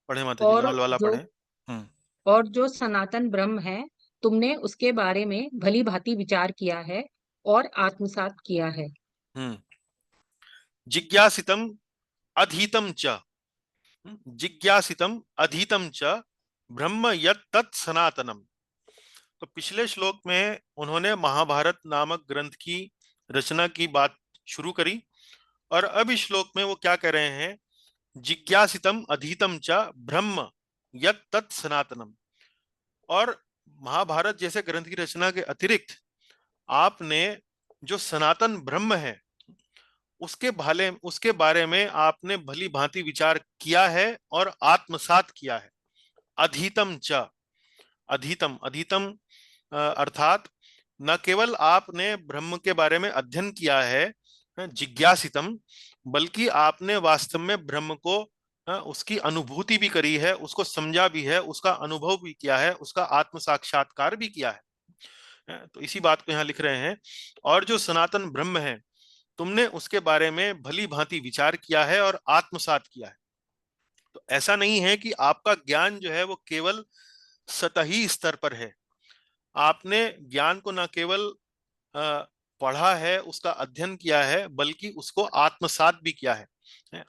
पढ़े माता जी, और लाल वाला जो पढ़े। हम्म। और जो सनातन ब्रह्म है, तुमने उसके बारे में भली भांति विचार किया है और आत्मसात किया है। हम्म। जिज्ञासितम अधीतम च। जिज्ञासितम अधीतम च ब्रह्म यत् तत् सनातनम। तो पिछले श्लोक में उन्होंने महाभारत नामक ग्रंथ की रचना की बात शुरू करी, और अब इस श्लोक में वो क्या कह रहे हैं? जिज्ञासितम अधीतम च ब्रह्म यत् तत् सनातनम। और महाभारत जैसे ग्रंथ की रचना के अतिरिक्त आपने जो सनातन ब्रह्म है उसके बारे में आपने भली भांति विचार किया है और आत्मसात किया है। अधीतम च। अधीतम अधीतम अर्थात न केवल आपने ब्रह्म के बारे में अध्ययन किया है, जिज्ञासितम, बल्कि आपने वास्तव में ब्रह्म को उसकी अनुभूति भी करी है, उसको समझा भी है, उसका अनुभव भी किया है, उसका आत्म साक्षात्कार भी किया है। तो इसी बात को यहाँ लिख रहे हैं। और जो सनातन ब्रह्म है, तुमने उसके बारे में भली भांति विचार किया है और आत्मसात किया है। तो ऐसा नहीं है कि आपका ज्ञान जो है वो केवल सतही स्तर पर है। आपने ज्ञान को न केवल अ, पढ़ा है, उसका अध्ययन किया है, बल्कि उसको आत्मसात भी किया है।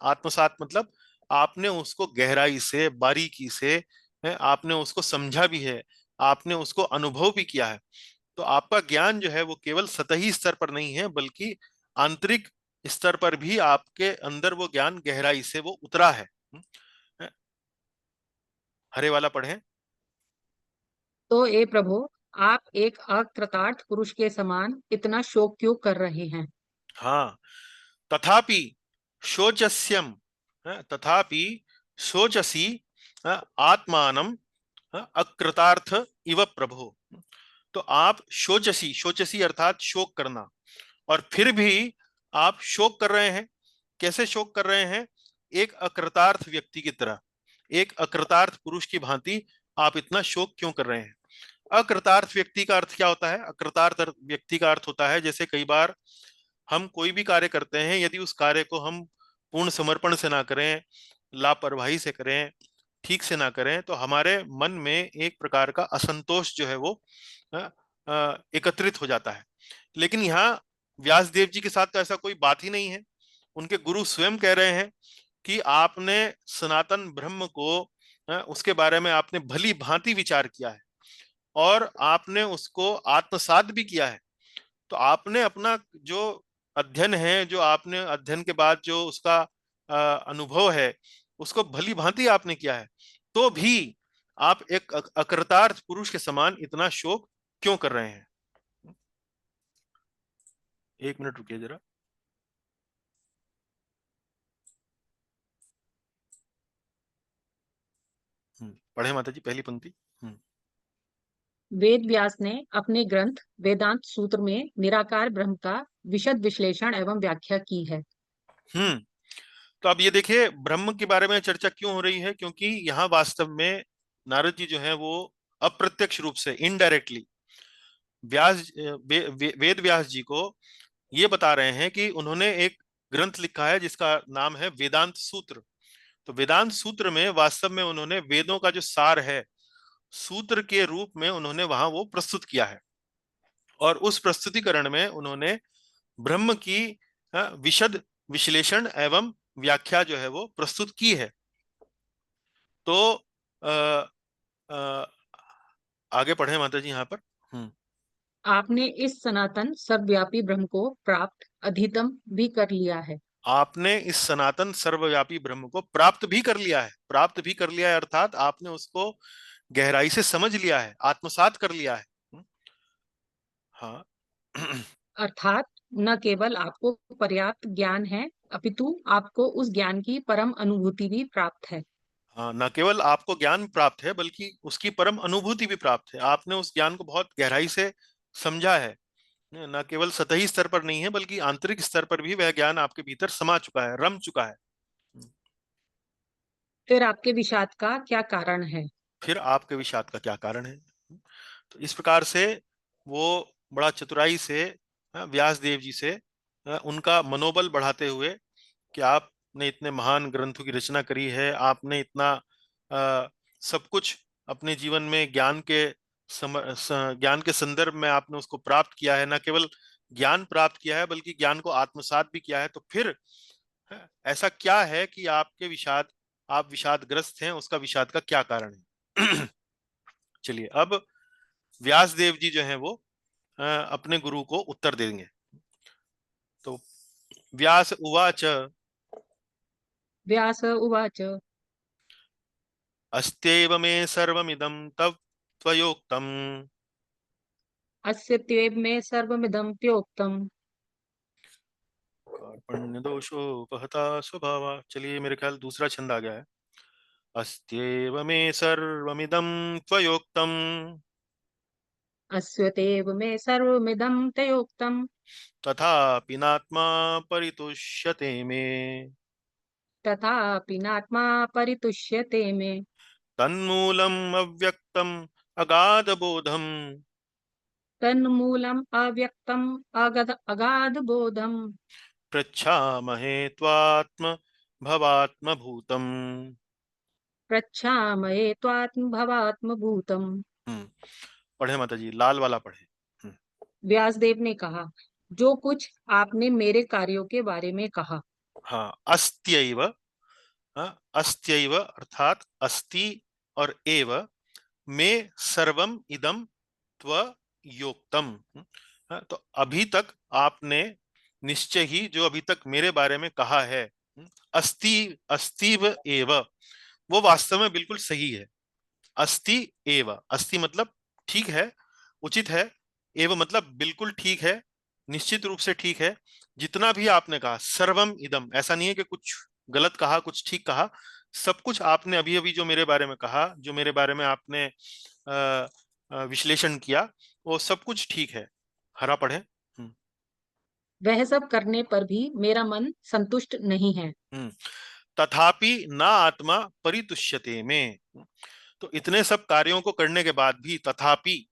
आत्मसात मतलब आपने उसको गहराई से, बारीकी से आपने उसको समझा भी है, आपने उसको अनुभव भी किया है। तो आपका ज्ञान जो है वो केवल सतही स्तर पर नहीं है, बल्कि आंतरिक स्तर पर भी आपके अंदर वो ज्ञान गहराई से वो उतरा है। हरे वाला पढ़ें। तो ए प्रभु, आप एक अकृतार्थ पुरुष के समान इतना शोक क्यों कर रहे हैं? हाँ। तथापि शोचस्यम, तथापि शोचसी आत्मानम अकृतार्थ इव प्रभो। तो आप शोचसी, शोचसी अर्थात शोक करना, और फिर भी आप शोक कर रहे हैं। कैसे शोक कर रहे हैं? एक अकृतार्थ व्यक्ति की तरह, एक अकृतार्थ पुरुष की भांति आप इतना शोक क्यों कर रहे हैं? अकृतार्थ व्यक्ति का अर्थ क्या होता है? अकृतार्थ व्यक्ति का अर्थ होता है, जैसे कई बार हम कोई भी कार्य करते हैं, यदि उस कार्य को हम पूर्ण समर्पण से ना करें, लापरवाही से करें, ठीक से ना करें, तो हमारे मन में एक प्रकार का असंतोष जो है वो एकत्रित हो जाता है। लेकिन यहाँ व्यास देव जी के साथ तो ऐसा कोई बात ही नहीं है। उनके गुरु स्वयं कह रहे हैं कि आपने सनातन ब्रह्म को, उसके बारे में आपने भली भांति विचार किया है और आपने उसको आत्मसात भी किया है। तो आपने अपना जो अध्ययन है, जो आपने अध्ययन के बाद जो उसका अनुभव है, उसको भली भांति आपने किया है, तो भी आप एक अकृतार्थ पुरुष के समान इतना शोक क्यों कर रहे हैं? 1 मिनट रुकिए जरा। पढ़े माता जी पहली पंक्ति। हम्म। वेद व्यास ने अपने ग्रंथ वेदांत सूत्र में निराकार ब्रह्म का विशद विश्लेषण एवं व्याख्या की है। हम्म। तो अब ये देखिए, ब्रह्म के बारे में चर्चा क्यों हो रही है? क्योंकि यहाँ वास्तव में नारद जी जो है वो अप्रत्यक्ष रूप से, इनडायरेक्टली वेद व्यास जी को ये बता रहे हैं कि उन्होंने एक ग्रंथ लिखा है जिसका नाम है वेदांत सूत्र। तो वेदांत सूत्र में वास्तव में उन्होंने वेदों का जो सार है, सूत्र के रूप में उन्होंने वहां वो प्रस्तुत किया है। और उस प्रस्तुतिकरण में उन्होंने ब्रह्म की विशद विश्लेषण एवं व्याख्या जो है वो प्रस्तुत की है। तो आ, आ, आगे पढ़े माता जी यहाँ पर। हम्म। आपने इस सनातन सर्वव्यापी ब्रह्म को प्राप्त अधिगम भी कर लिया है। आपने इस सनातन सर्वव्यापी ब्रह्म को प्राप्त भी कर लिया है। प्राप्त भी कर लिया है अर्थात आपने उसको गहराई से समझ लिया है, आत्मसात कर लिया है। हाँ। अर्थात न केवल आपको पर्याप्त ज्ञान है, अपितु आपको उस ज्ञान की परम अनुभूति भी प्राप्त है। हाँ, न केवल आपको ज्ञान प्राप्त है बल्कि उसकी परम अनुभूति भी प्राप्त है। आपने उस ज्ञान को बहुत गहराई से समझा है। न केवल सतही स्तर पर नहीं है बल्कि आंतरिक स्तर पर भी वह ज्ञान आपके भीतर समा चुका है, रम चुका है। फिर आपके विषाद का क्या कारण है? फिर आपके विषाद का क्या कारण है? तो इस प्रकार से वो बड़ा चतुराई से व्यास देव जी से उनका मनोबल बढ़ाते हुए कि आपने इतने महान ग्रंथों की रचना करी है, आपने इतना सब कुछ अपने जीवन में ज्ञान के संदर्भ में आपने उसको प्राप्त किया है। न केवल ज्ञान प्राप्त किया है बल्कि ज्ञान को आत्मसात भी किया है। तो फिर ऐसा क्या है कि आप विषादग्रस्त हैं? उसका विषाद का क्या कारण है? चलिए अब व्यास देव जी जो हैं वो अपने गुरु को उत्तर देंगे। तो व्यास उवाच व्यास उवाच। अस्त्येव मे सर्वमिदं तव त्वयोक्तम् अस्य त्वेव मे सर्वमिदं प्योक्तम्। कार्पण्य दोषोपहता स्वभावा। चलिए मेरे ख्याल दूसरा छंद आ गया है। अस्त्येव मे सर्वमिदं त्वयोक्तम् अस्य तेव मे सर्वमिदं तयोक्तम्। तथापि नात्मा परितुष्यते मे। तथापि नात्मा परितुष्यते मे। तन्मूलम् अव्यक्तम् अगाधबोधम् तन्मूलम् अव्यक्तम् अगाध बोधम्। पृच्छामहे त्वात्म भवात्मभूतम्। प्रच्छामये त्वात्मभवात्मभूतम्। हम्म। पढ़े माता जी, लाल वाला पढ़े। हम्म। व्यासदेव ने कहा, जो कुछ आपने मेरे कार्यों के बारे में कहा। हाँ, अस्त्यैव। अस्त्यैव अर्थात अस्ति और एव में सर्वम इदम त्व योक्तम। तो अभी तक आपने निश्चय ही जो अभी तक मेरे बारे में कहा है, अस्ति अस्तिव एव, वो वास्तव में बिल्कुल सही है। अस्ति एव, अस्ति मतलब ठीक है, उचित है। एव मतलब बिल्कुल ठीक है, निश्चित रूप से ठीक है। जितना भी आपने कहा सर्वम इदम, ऐसा नहीं है कि कुछ गलत कहा कुछ ठीक कहा। सब कुछ आपने अभी अभी जो मेरे बारे में कहा, जो मेरे बारे में आपने विश्लेषण किया, वो सब कुछ ठीक है। हरा पढ़े। वह सब करने पर भी मेरा मन संतुष्ट नहीं है। हम्म। तथापि न आत्मा परितुष्यते में। तो इतने सब कार्यों को करने के बाद भी तथापि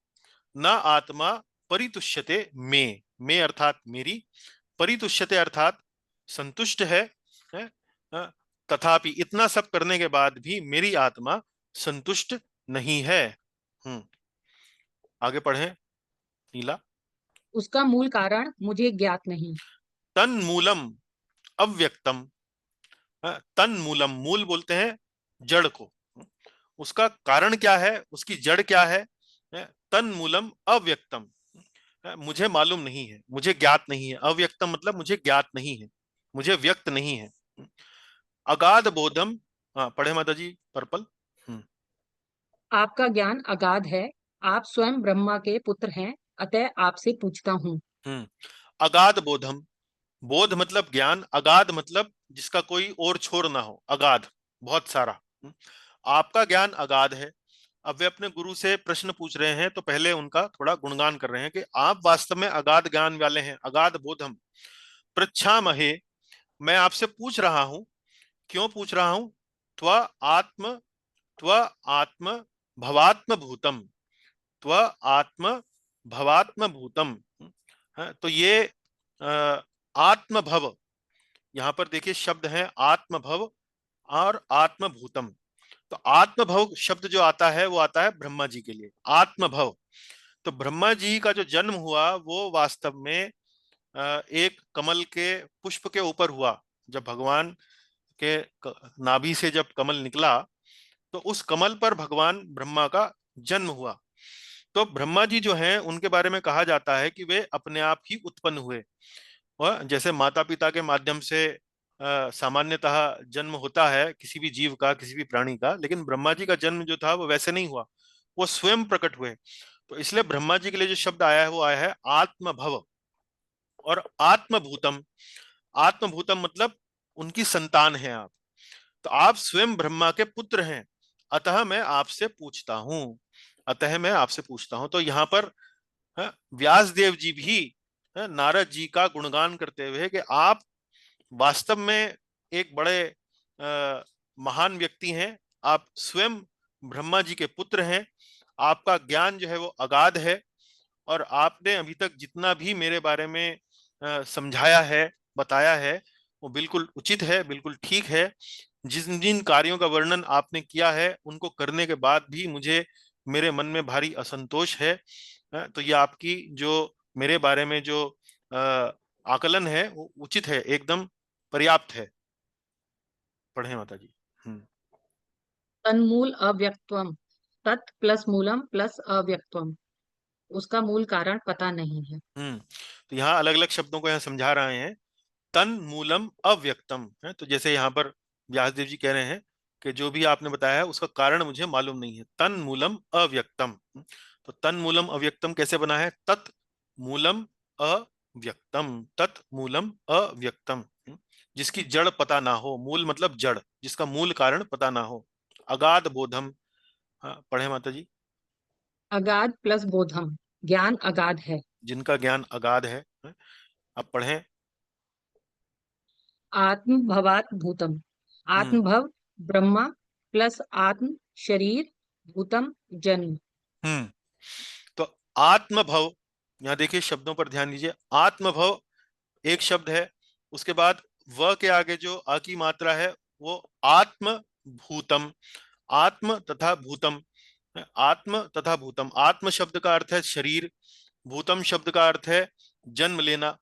न आत्मा परितुष्यते में अर्थात मेरी, परितुष्यते अर्थात संतुष्ट है? अ, तथापि इतना सब करने के बाद भी मेरी आत्मा संतुष्ट नहीं है। हम्म। आगे पढ़ें नीला। उसका मूल कारण मुझे ज्ञात नहीं। तन्मूलम अव्यक्तम। तन्मूलम, मूल बोलते हैं जड़ को। उसका कारण क्या है, उसकी जड़ क्या है? तन्मूलम अव्यक्तम, मुझे मालूम नहीं है, मुझे ज्ञात नहीं है। अव्यक्तम मतलब मुझे ज्ञात नहीं है, मुझे व्यक्त नहीं है। अगाध बोधम। हाँ पढ़े माता जी, पर्पल। हम्म। आपका ज्ञान अगाध है। आप स्वयं ब्रह्मा के पुत्र हैं, अतः आपसे पूछता हूँ। हम्म। अगाध बोधम, बोध मतलब ज्ञान, अगाध मतलब जिसका कोई और छोर ना हो, अगाध बहुत सारा। आपका ज्ञान अगाध है। अब वे अपने गुरु से प्रश्न पूछ रहे हैं तो पहले उनका थोड़ा गुणगान कर रहे हैं कि आप वास्तव में अगाध ज्ञान वाले हैं, अगाध बोधम। पृच्छामहे, मैं आपसे पूछ रहा हूं। क्यों पूछ रहा हूं? त्व आत्म त्व आत्म भवात्म भूतम, त्व आत्म भवात्म भूतम। तो ये आत्मभव, यहां पर देखिए शब्द है आत्मभव और आत्मभूतम। तो आत्मभव शब्द जो आता है वो आता है ब्रह्मा जी के लिए, आत्मभव। तो ब्रह्मा जी का जो जन्म हुआ वो वास्तव में एक कमल के पुष्प के ऊपर हुआ। जब भगवान के नाभि से जब कमल निकला, तो उस कमल पर भगवान ब्रह्मा का जन्म हुआ। तो ब्रह्मा जी जो हैं उनके बारे में कहा जाता है कि वे अपने आप ही उत्पन्न हुए। और जैसे माता पिता के माध्यम से सामान्यतः जन्म होता है किसी भी जीव का, किसी भी प्राणी का, लेकिन ब्रह्मा जी का जन्म जो था वो वैसे नहीं हुआ, वो स्वयं प्रकट हुए। तो इसलिए ब्रह्मा जी के लिए जो शब्द आया है वो आया है आत्मभव। और आत्मभूतम, आत्मभूतम मतलब उनकी संतान है आप। तो आप स्वयं ब्रह्मा के पुत्र हैं, अतः मैं आपसे पूछता हूं, अतः मैं आपसे पूछता हूं। तो यहाँ पर व्यास देव जी भी नारद जी का गुणगान करते हुए कि आप वास्तव में एक बड़े महान व्यक्ति हैं, आप स्वयं ब्रह्मा जी के पुत्र हैं, आपका ज्ञान जो है वो अगाध है, और आपने अभी तक जितना भी मेरे बारे में समझाया है, बताया है, वो बिल्कुल उचित है, बिल्कुल ठीक है। जिन जिन कार्यों का वर्णन आपने किया है उनको करने के बाद भी मुझे मेरे मन में भारी असंतोष है। तो ये आपकी जो मेरे बारे में जो आकलन है वो उचित है, एकदम पर्याप्त है। पढ़े माता जी। हम्म। तन्मूल अव्यक्तम, तत् प्लस मूलम प्लस अव्यक्तम, उसका मूल कारण पता नहीं है। हम्म। तो यहाँ अलग अलग शब्दों को यहाँ समझा रहे हैं। तन मूलम अव्यक्तम है, तो जैसे यहाँ पर व्यासदेव जी कह रहे हैं कि जो भी आपने बताया है उसका कारण मुझे मालूम नहीं है। तन मूलम अव्यक्तम। तो तन मूलम अव्यक्तम कैसे बना है? तत् मूलम अव्यक्तम, तत् मूलम अव्यक्तम। जिसकी जड़ पता ना हो, मूल मतलब जड़, जिसका मूल कारण पता ना हो। अगाध बोधम। हाँ, पढ़े माता जी। अगाध प्लस बोधम, ज्ञान अगाध है। जिनका ज्ञान अगाध है। अब पढ़ें। आत्म भवात भूतम, हम्म। आत्मभव ब्रह्मा प्लस आत्म शरीर, भूतम जन्म। हम्म। तो आत्मभव, यहाँ देखिए शब्दों पर ध्यान दीजिए। आत्मभव एक शब्द है, उसके बाद व के आगे जो अ की मात्रा है वो आत्म भूतम, आत्म तथा भूतम। आत्म तथा भूतम, आत्म शब्द का अर्थ है शरीर, भूतम शब्द का अर्थ है जन्म लेना।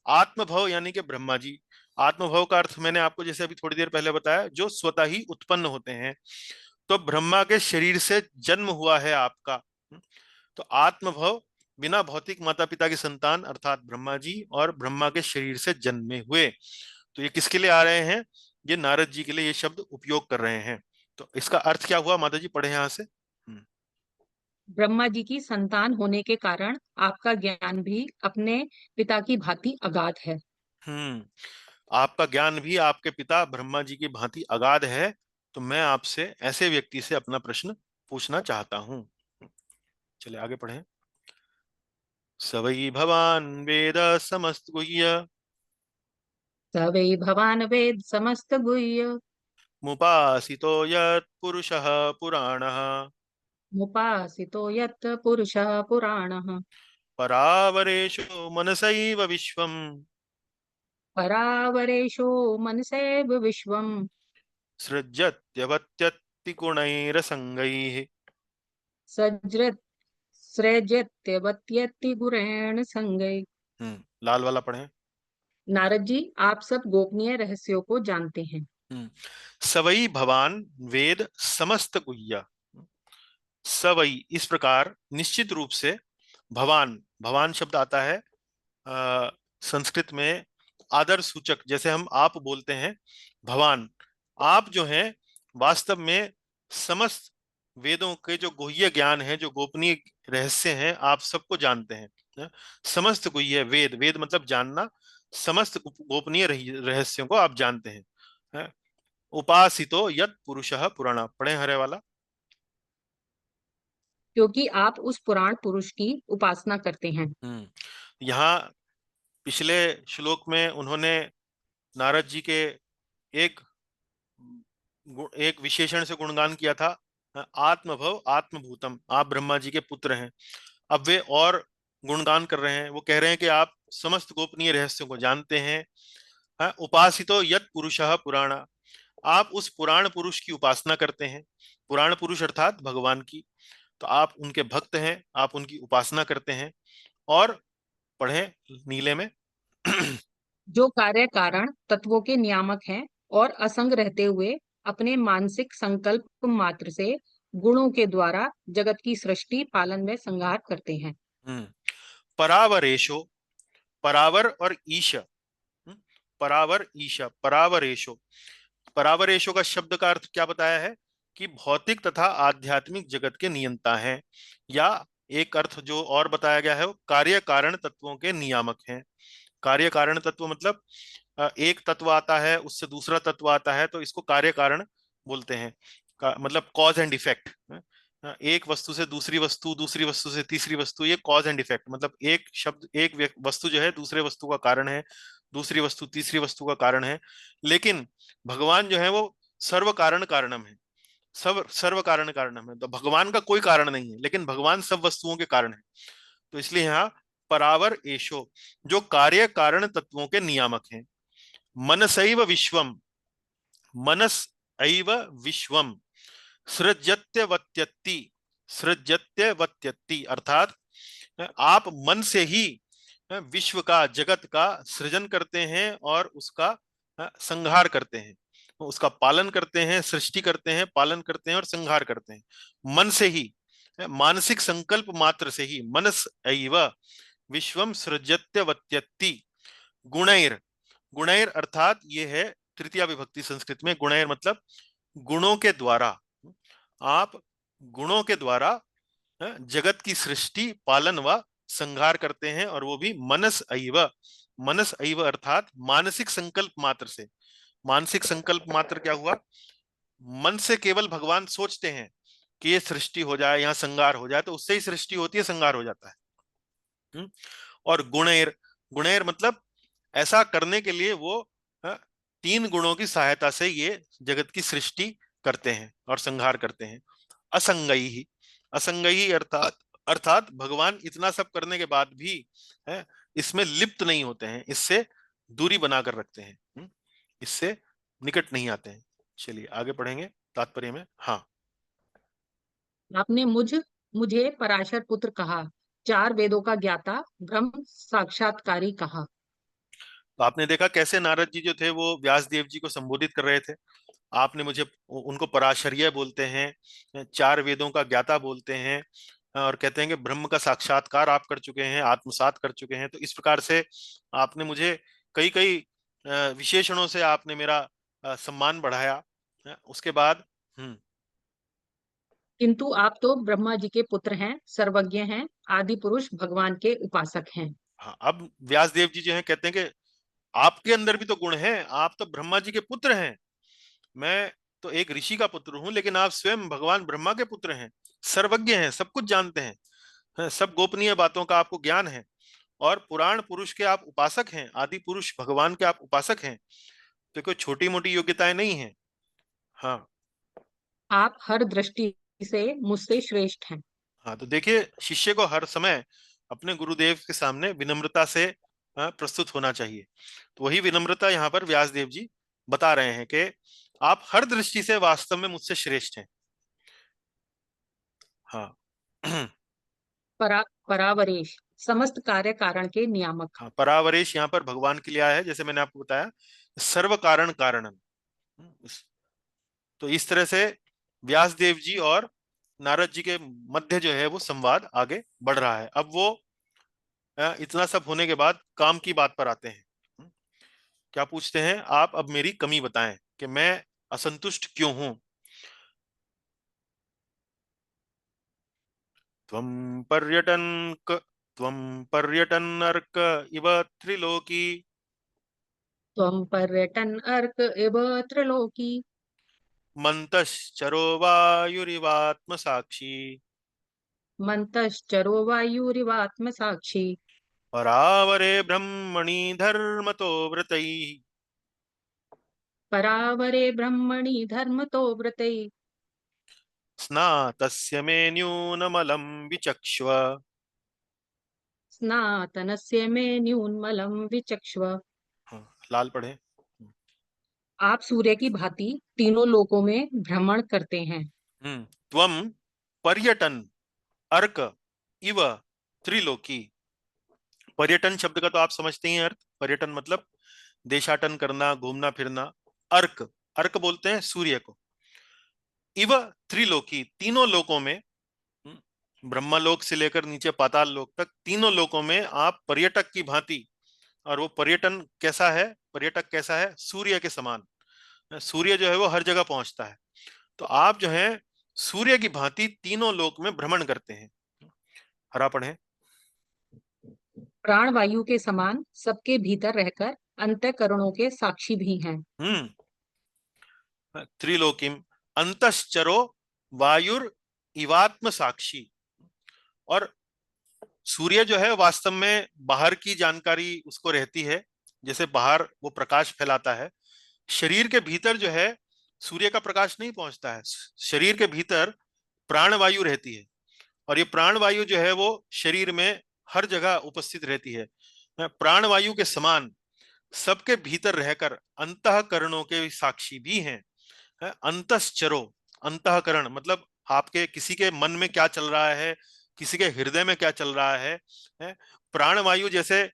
आत्मभव यानी कि ब्रह्मा जी। आत्मभव का अर्थ मैंने आपको जैसे अभी थोड़ी देर पहले बताया, जो स्वतः ही उत्पन्न होते हैं। तो ब्रह्मा के शरीर से जन्म हुआ है आपका। तो आत्मभव बिना भौतिक माता पिता की संतान अर्थात ब्रह्मा जी, और ब्रह्मा के शरीर से जन्मे हुए। तो ये किसके लिए आ रहे हैं? ये नारद जी के लिए ये शब्द उपयोग कर रहे हैं। तो इसका अर्थ क्या हुआ माता जी? पढ़े यहां से। ब्रह्मा जी की संतान होने के कारण आपका ज्ञान भी अपने पिता की भांति अगाध है। हम्म। आपका ज्ञान भी आपके पिता ब्रह्मा जी की भांति अगाध है। तो मैं आपसे ऐसे व्यक्ति से अपना प्रश्न पूछना चाहता हूं। चलिए आगे पढ़ें। स वै भवान वेद समस्त गुह्य स वै भवान वेद समस्त गुह्य, मुपासितो यत् पुरुषः पुराणः मुपासितो यत् पुरुषः पुराणः, परावरेषु मनसैव विश्वम् परावरेशो मनसेव विश्वम्, सृजत्यवत्यत्ति गुणैरसङ्गैः। सज्रत् सृजत्यवत्यति गुरेण संगै। लाल वाला पढ़ें। नारद जी, आप सब गोपनीय रहस्यों को जानते हैं। सवई भवान वेद समस्त गुह्य। सवई इस प्रकार निश्चित रूप से, भवान, भवान शब्द आता है संस्कृत में आदर सूचक, जैसे हम आप बोलते हैं भवान। आप जो हैं वास्तव में समस्त वेदों के जो गुह्य ज्ञान है, जो गोपनीय रहस्य हैं, आप सबको जानते हैं। समस्त गुह्य वेद, वेद मतलब जानना, समस्त गोपनीय रहस्यों को आप जानते हैं। उपासितो यत पुरुषः पुराणा। पढ़े हरे वाला। क्योंकि आप उस पुराण पुरुष की उपासना करते हैं। यहाँ पिछले श्लोक में उन्होंने नारद जी के एक एक विशेषण से गुणगान किया था, आत्मभव आत्मभूतम, आप ब्रह्मा जी के पुत्र हैं। अब वे और गुणगान कर रहे हैं, वो कह रहे हैं कि आप समस्त गोपनीय रहस्यों को जानते हैं। उपासितो यत पुरुषः पुराणा, आप उस पुराण पुरुष की उपासना करते हैं। पुराण पुरुष अर्थात भगवान की। तो आप उनके भक्त हैं, आप उनकी उपासना करते हैं। और पढ़ें नीले में। जो कार्य कारण तत्वों के नियामक हैं और असंग रहते हुए अपने मानसिक संकल्प मात्र से गुणों के द्वारा जगत की सृष्टि पालन में संहार करते हैं। हम्म। परावरेशो, परावर और ईश। परावर ईश, परावरेशो। परावरेशो का शब्द का अर्थ क्या बताया है कि भौतिक तथा आध्यात्मिक जगत के नियंता हैं। या एक अर्थ जो और बताया गया है वो कार्य कारण तत्वों के नियामक हैं। कार्य कारण तत्व मतलब एक तत्व आता है उससे दूसरा तत्व आता है तो इसको कार्य कारण बोलते हैं। मतलब कॉज एंड इफेक्ट। एक वस्तु से दूसरी वस्तु, दूसरी वस्तु से तीसरी वस्तु, ये कॉज एंड इफेक्ट। मतलब एक शब्द, एक वस्तु जो है दूसरे वस्तु का कारण है, दूसरी वस्तु तीसरी वस्तु का कारण है। लेकिन भगवान जो है वो सर्व कारण कारणम है। सब सर्व कारण कारणम है। तो भगवान का कोई कारण नहीं है, लेकिन भगवान सब वस्तुओं के कारण है। तो इसलिए यहाँ परावर एशो, जो कार्य कारण तत्वों के नियामक हैं। मनसैव विश्वम, मनस ऐव विश्वम सृजत्यवत्यत्ति, सृजत्यवत्यत्ति अर्थात आप मन से ही विश्व का, जगत का सृजन करते हैं और उसका संहार करते हैं। उसका पालन करते हैं, सृष्टि करते हैं, पालन करते हैं और संहार करते हैं मन से ही। मानसिक संकल्प मात्र से ही। मनस एव विश्वम सृजत्यवत्यत्ति गुणैर। गुणैर अर्थात ये है तृतीया विभक्ति संस्कृत में। गुणैर मतलब गुणों के द्वारा। आप गुणों के द्वारा जगत की सृष्टि, पालन व संहार करते हैं, और वो भी मनस ऐव। मनस ऐव अर्थात मानसिक संकल्प मात्र से। मानसिक संकल्प मात्र क्या हुआ? मन से केवल भगवान सोचते हैं कि ये सृष्टि हो जाए, यहाँ संहार हो जाए, तो उससे ही सृष्टि होती है, संहार हो जाता है। और गुणैर, गुणैर मतलब ऐसा करने के लिए वो तीन गुणों की सहायता से ये जगत की सृष्टि करते हैं और संहार करते हैं। असंगई ही, असंगई अर्थात, अर्थात भगवान इतना सब करने के बाद भी है इसमें लिप्त नहीं होते हैं, इससे दूरी बनाकर रखते हैं। इससे निकट नहीं आते हैं। चलिए आगे पढ़ेंगे तात्पर्य में। हाँ, आपने मुझे पराशर पुत्र कहा, चार वेदों का ज्ञाता, ब्रह्म साक्षात्कारी कहा। तो आपने देखा कैसे नारद जी जो थे वो व्यास देव जी को संबोधित कर रहे थे। आपने मुझे, उनको पराशर्य बोलते हैं, चार वेदों का ज्ञाता बोलते हैं, और कहते हैं कि ब्रह्म का साक्षात्कार आप कर चुके हैं, आत्मसात कर चुके हैं। तो इस प्रकार से आपने मुझे कई कई विशेषणों से आपने मेरा सम्मान बढ़ाया। उसके बाद किंतु आप तो ब्रह्मा जी के पुत्र हैं, सर्वज्ञ हैं, आदि पुरुष भगवान के उपासक हैं। हाँ, अब व्यास देव जी जो है कहते हैं कि आपके अंदर भी तो गुण हैं, आप तो ब्रह्मा जी के पुत्र हैं। मैं तो एक ऋषि का पुत्र हूं, लेकिन आप स्वयं भगवान ब्रह्मा के पुत्र हैं, सर्वज्ञ हैं, सब कुछ जानते हैं। हाँ, सब गोपनीय बातों का आपको ज्ञान है, और पुराण पुरुष के आप उपासक हैं, आदि पुरुष भगवान के आप उपासक हैं। तो कोई छोटी मोटी योग्यताएं नहीं है। हाँ। आप हर दृष्टि से मुझसे श्रेष्ठ हैं। हाँ, तो देखिए शिष्य को हर समय अपने गुरुदेव के सामने विनम्रता से प्रस्तुत होना चाहिए। तो वही विनम्रता यहाँ पर व्यास देव जी बता रहे हैं कि आप हर दृष्टि से वास्तव में मुझसे श्रेष्ठ हैं। हाँ। परावरेश, समस्त कार्य कारण के नियामक। हाँ, परावरेश यहाँ पर भगवान के लिए आया है, जैसे मैंने आपको बताया, सर्व कारण कारणम। तो इस तरह से व्यास देव जी और नारद जी के मध्य जो है वो संवाद आगे बढ़ रहा है। अब वो इतना सब होने के बाद काम की बात पर आते हैं। क्या पूछते हैं? आप अब मेरी कमी बताएं कि मैं असंतुष्ट क्यों हूं। त्वं पर्यटन त्वं पर्यटन अर्क इव त्रिलोकी त्वं पर्यटन अर्क इव त्रिलोकी। मंतश्चरो वायुरिवात्म साक्षी मंतश्चरो वायुरिवात्म साक्षी। परावरे ब्रह्मणि धर्मतो व्रतैः परावरे ब्रह्मणि धर्मतो व्रते। स्नातस्य मे न्यूनमलं विचक्ष्व। स्नातनस्य मे न्यूनमलं विचक्ष्व। हाँ, लाल पढ़े। आप सूर्य की भांति तीनों लोकों में भ्रमण करते हैं। त्वम पर्यटन अर्क इव त्रिलोकी। पर्यटन शब्द का तो आप समझते ही हैं अर्थ। पर्यटन मतलब देशाटन करना, घूमना फिरना। अर्क, अर्क बोलते हैं सूर्य को। इव त्रिलोकी, तीनों लोकों में, ब्रह्मलोक से लेकर नीचे पाताल लोक तक, तीनों लोकों में आप पर्यटक की भांति। और वो पर्यटन कैसा है, पर्यटक कैसा है, सूर्य के समान। सूर्य जो है वो हर जगह पहुंचता है, तो आप जो है सूर्य की भांति तीनों लोक में भ्रमण करते हैं। हरा पढ़े। प्राण वायु के समान सबके भीतर रहकर अंतःकरणों के साक्षी भी हैं। हम्म। त्रिलोकीम अंतश्चरो वायुर इवात्म साक्षी। और सूर्य जो है वास्तव में बाहर की जानकारी उसको रहती है, जैसे बाहर वो प्रकाश फैलाता है। शरीर के भीतर जो है सूर्य का प्रकाश नहीं पहुंचता है। शरीर के भीतर प्राण वायु रहती है, और ये प्राण वायु जो है वो शरीर में हर जगह उपस्थित रहती है। प्राण वायु के समान सबके भीतर रहकर अंतःकरणों के साक्षी भी हैं। अंतश्चरो, अंतःकरण मतलब आपके किसी के मन में क्या चल रहा है, किसी के हृदय में क्या चल रहा है। प्राण वायु जैसे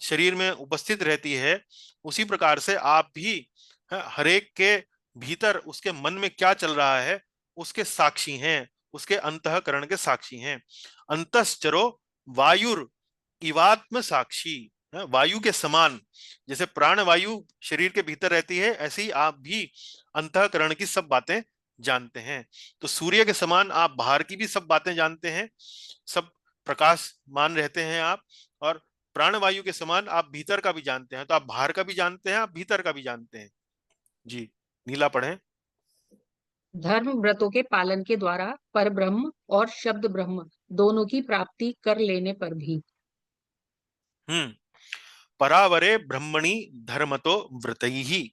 शरीर में उपस्थित रहती है, उसी प्रकार से आप भी हरेक के भीतर उसके मन में क्या चल रहा है उसके साक्षी हैं, उसके अंतःकरण के साक्षी हैं। अंतश्चरो वायुर इवात्म साक्षी, वायु के समान, जैसे प्राण वायु शरीर के भीतर रहती है, ऐसे ही आप भी अंतःकरण की सब बातें जानते हैं। तो सूर्य के समान आप बाहर की भी सब बातें जानते हैं, सब प्रकाशमान रहते हैं आप। और प्राणवायु के समान आप भीतर का भी जानते हैं, तो आप बाहर का भी जानते हैं, आप भीतर का भी जानते हैं। जी, नीला पढ़ें। धर्म व्रतों के पालन के द्वारा परब्रह्म और शब्द ब्रह्म दोनों की प्राप्ति कर लेने पर भी। हम्म। परावरे ब्रह्मणि धर्मतो व्रतैहि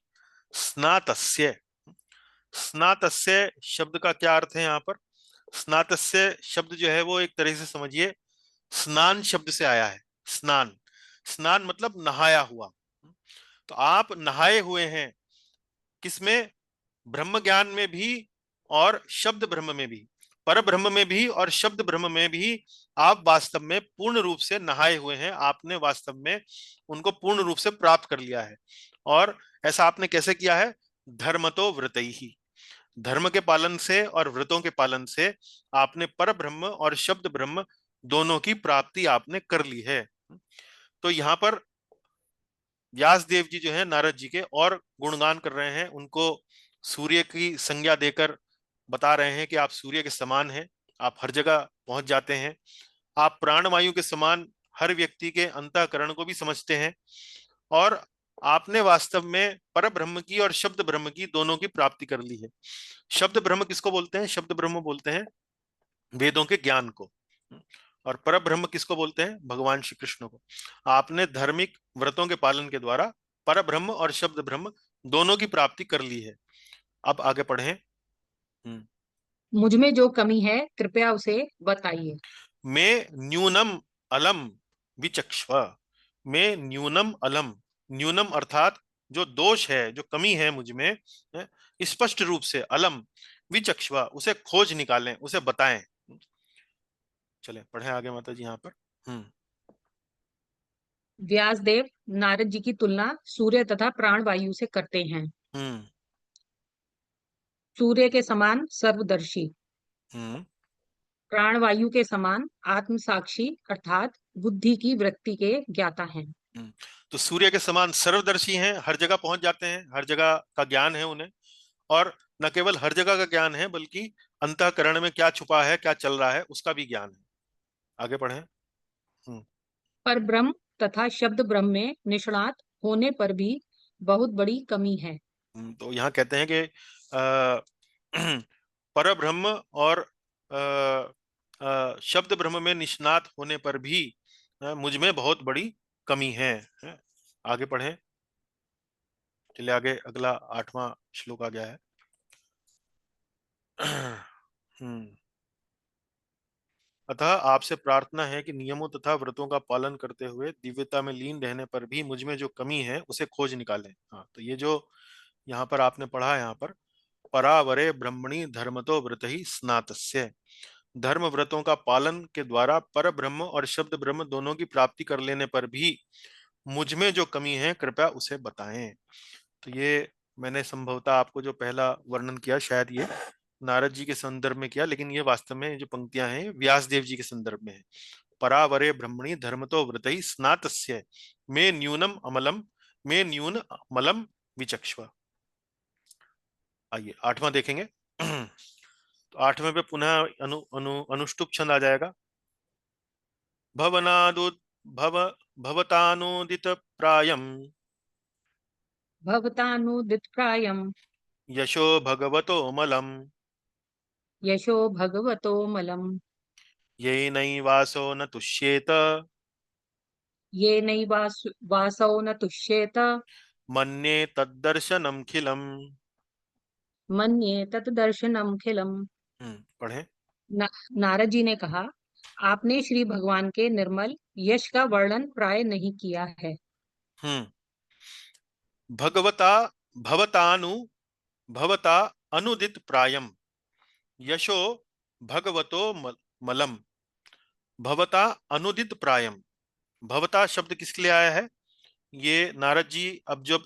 स्नातस्य। स्नातस्य शब्द का क्या अर्थ है यहाँ पर? स्नातस्य शब्द जो है वो एक तरह से समझिए स्नान शब्द से आया है। स्नान, स्नान मतलब नहाया हुआ। तो आप नहाए हुए हैं किसमें? ब्रह्म ज्ञान में भी और शब्द ब्रह्म में भी, पर ब्रह्म में भी और शब्द ब्रह्म में भी आप वास्तव में पूर्ण रूप से नहाए हुए हैं। आपने वास्तव में उनको पूर्ण रूप से प्राप्त कर लिया है। और ऐसा आपने कैसे किया है? धर्मतो व्रतैहि, धर्म के पालन से और व्रतों के पालन से आपने पर ब्रह्म और शब्द ब्रह्म दोनों की प्राप्ति आपने कर ली है। तो यहाँ पर व्यास देव जी जो है नारद जी के और गुणगान कर रहे हैं, उनको सूर्य की संज्ञा देकर बता रहे हैं कि आप सूर्य के समान हैं, आप हर जगह पहुंच जाते हैं, आप प्राणवायु के समान हर व्यक्ति के अंतःकरण को भी समझते हैं, और आपने वास्तव में पर ब्रह्म की और शब्द ब्रह्म की दोनों की प्राप्ति कर ली है। शब्द ब्रह्म किसको बोलते हैं? शब्द ब्रह्म बोलते हैं वेदों के ज्ञान को। और पर ब्रह्म किसको बोलते हैं? भगवान श्री कृष्ण को। आपने धार्मिक व्रतों के पालन के द्वारा पर ब्रह्म और शब्द ब्रह्म दोनों की प्राप्ति कर ली है। अब आगे पढ़ें। मुझ में जो कमी है कृपया उसे बताइए। मैं न्यूनम अलम विचक्ष्व। मैं न्यूनम अलम, न्यूनम अर्थात जो दोष है, जो कमी है मुझ में, स्पष्ट रूप से अलम विचक्ष्व, उसे खोज निकालें, उसे बताएं। चले पढ़ें आगे माता जी यहाँ पर। हम्म। व्यासदेव नारद जी की तुलना सूर्य तथा प्राण वायु से करते हैं। हम्म। सूर्य के समान सर्वदर्शी, हम्म। प्राण वायु के समान आत्म साक्षी अर्थात बुद्धि की वृत्ति के ज्ञाता हैं। हम्म। तो सूर्य के समान सर्वदर्शी हैं, हर जगह पहुंच जाते हैं, हर जगह का ज्ञान है उन्हें। और न केवल हर जगह का ज्ञान है, बल्कि अंतःकरण में क्या छुपा है, क्या चल रहा है, उसका भी ज्ञान है। आगे पढ़ें। हम्म। पर ब्रह्म तथा शब्द ब्रह्म में निष्णात होने पर भी बहुत बड़ी कमी है। तो यहाँ कहते हैं कि पर ब्रह्म और शब्द ब्रह्म में निष्णात होने पर भी मुझ में बहुत बड़ी कमी है। आगे पढ़ें। चलिए आगे, अगला 8वां श्लोक आ गया है। हम्म। अतः आपसे प्रार्थना है कि नियमों तथा व्रतों का पालन करते हुए दिव्यता में लीन रहने पर भी मुझ में जो कमी है उसे खोज निकालें। हाँ, तो ये जो यहाँ पर आपने पढ़ा है, यहाँ पर परावरे ब्रह्मणि धर्मतो व्रत ही स्नातस्य। धर्म व्रतों का पालन के द्वारा पर ब्रह्म और शब्द ब्रह्म दोनों की प्राप्ति कर लेने पर भी मुझ में जो कमी है कृपया उसे बताएं। तो ये मैंने संभवतः आपको जो पहला वर्णन किया शायद ये नारद जी के संदर्भ में किया, लेकिन ये वास्तव में जो पंक्तियां हैं व्यास देव जी के संदर्भ में है। परावरे ब्रह्मणि धर्मतो व्रतहि स्नातस्य मे न्यूनम अमलम, मे न्यून अमलम विचक्ष्व। आइए आठवां देखेंगे। तो आठवें पे पुनः अनुष्टुप छंद आ जाएगा। भवनादु भव भवतानुदित प्रायम भवतानुदितप्रायम् यशो भगवतो मलम यशो भगवतो मलम् येनैवासो न तुष्येत ये वासौ न तुष्येत मन्ये तद्दर्शनमखिलम्। मन्ये तत् दर्शनमखिलम्। पढ़ें। नारद जी ने कहा, आपने श्री भगवान के निर्मल यश का वर्णन प्राय नहीं किया है। हम्म भगवता भवतानु भवता अनुदित प्रायम यशो भगवतो मलम। भवता अनुदित प्रायम, भवता शब्द किसके लिए आया है? ये नारद जी अब जब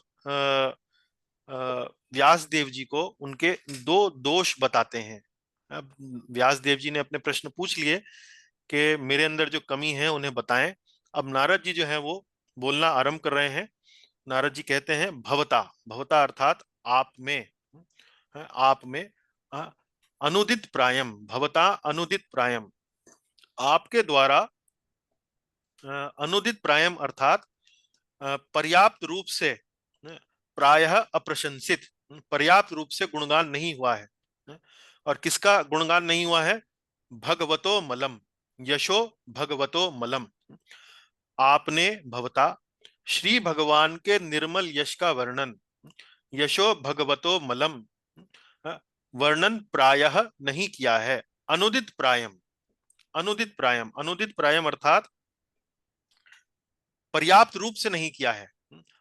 व्यास देव जी को उनके दो दोष बताते हैं। अब व्यास देव जी ने अपने प्रश्न पूछ लिए कि मेरे अंदर जो कमी है उन्हें बताएं। अब नारद जी जो है वो बोलना आरंभ कर रहे हैं। नारद जी कहते हैं भवता, भवता अर्थात आप में, आप में अनुदित प्रायम, भवता अनुदित प्रायम, आपके द्वारा अनुदित प्रायम अर्थात पर्याप्त रूप से, प्रायः अप्रशंसित, पर्याप्त रूप से गुणगान नहीं हुआ है। और किसका गुणगान नहीं हुआ है? भगवतो मलम, यशो भगवतो मलम। आपने भवता श्री भगवान के निर्मल यश का वर्णन, यशो भगवतो मलम, वर्णन प्रायः नहीं किया है। अनुदित प्रायम, अनुदित प्रायम, अनुदित प्रायम अर्थात पर्याप्त रूप से नहीं किया है।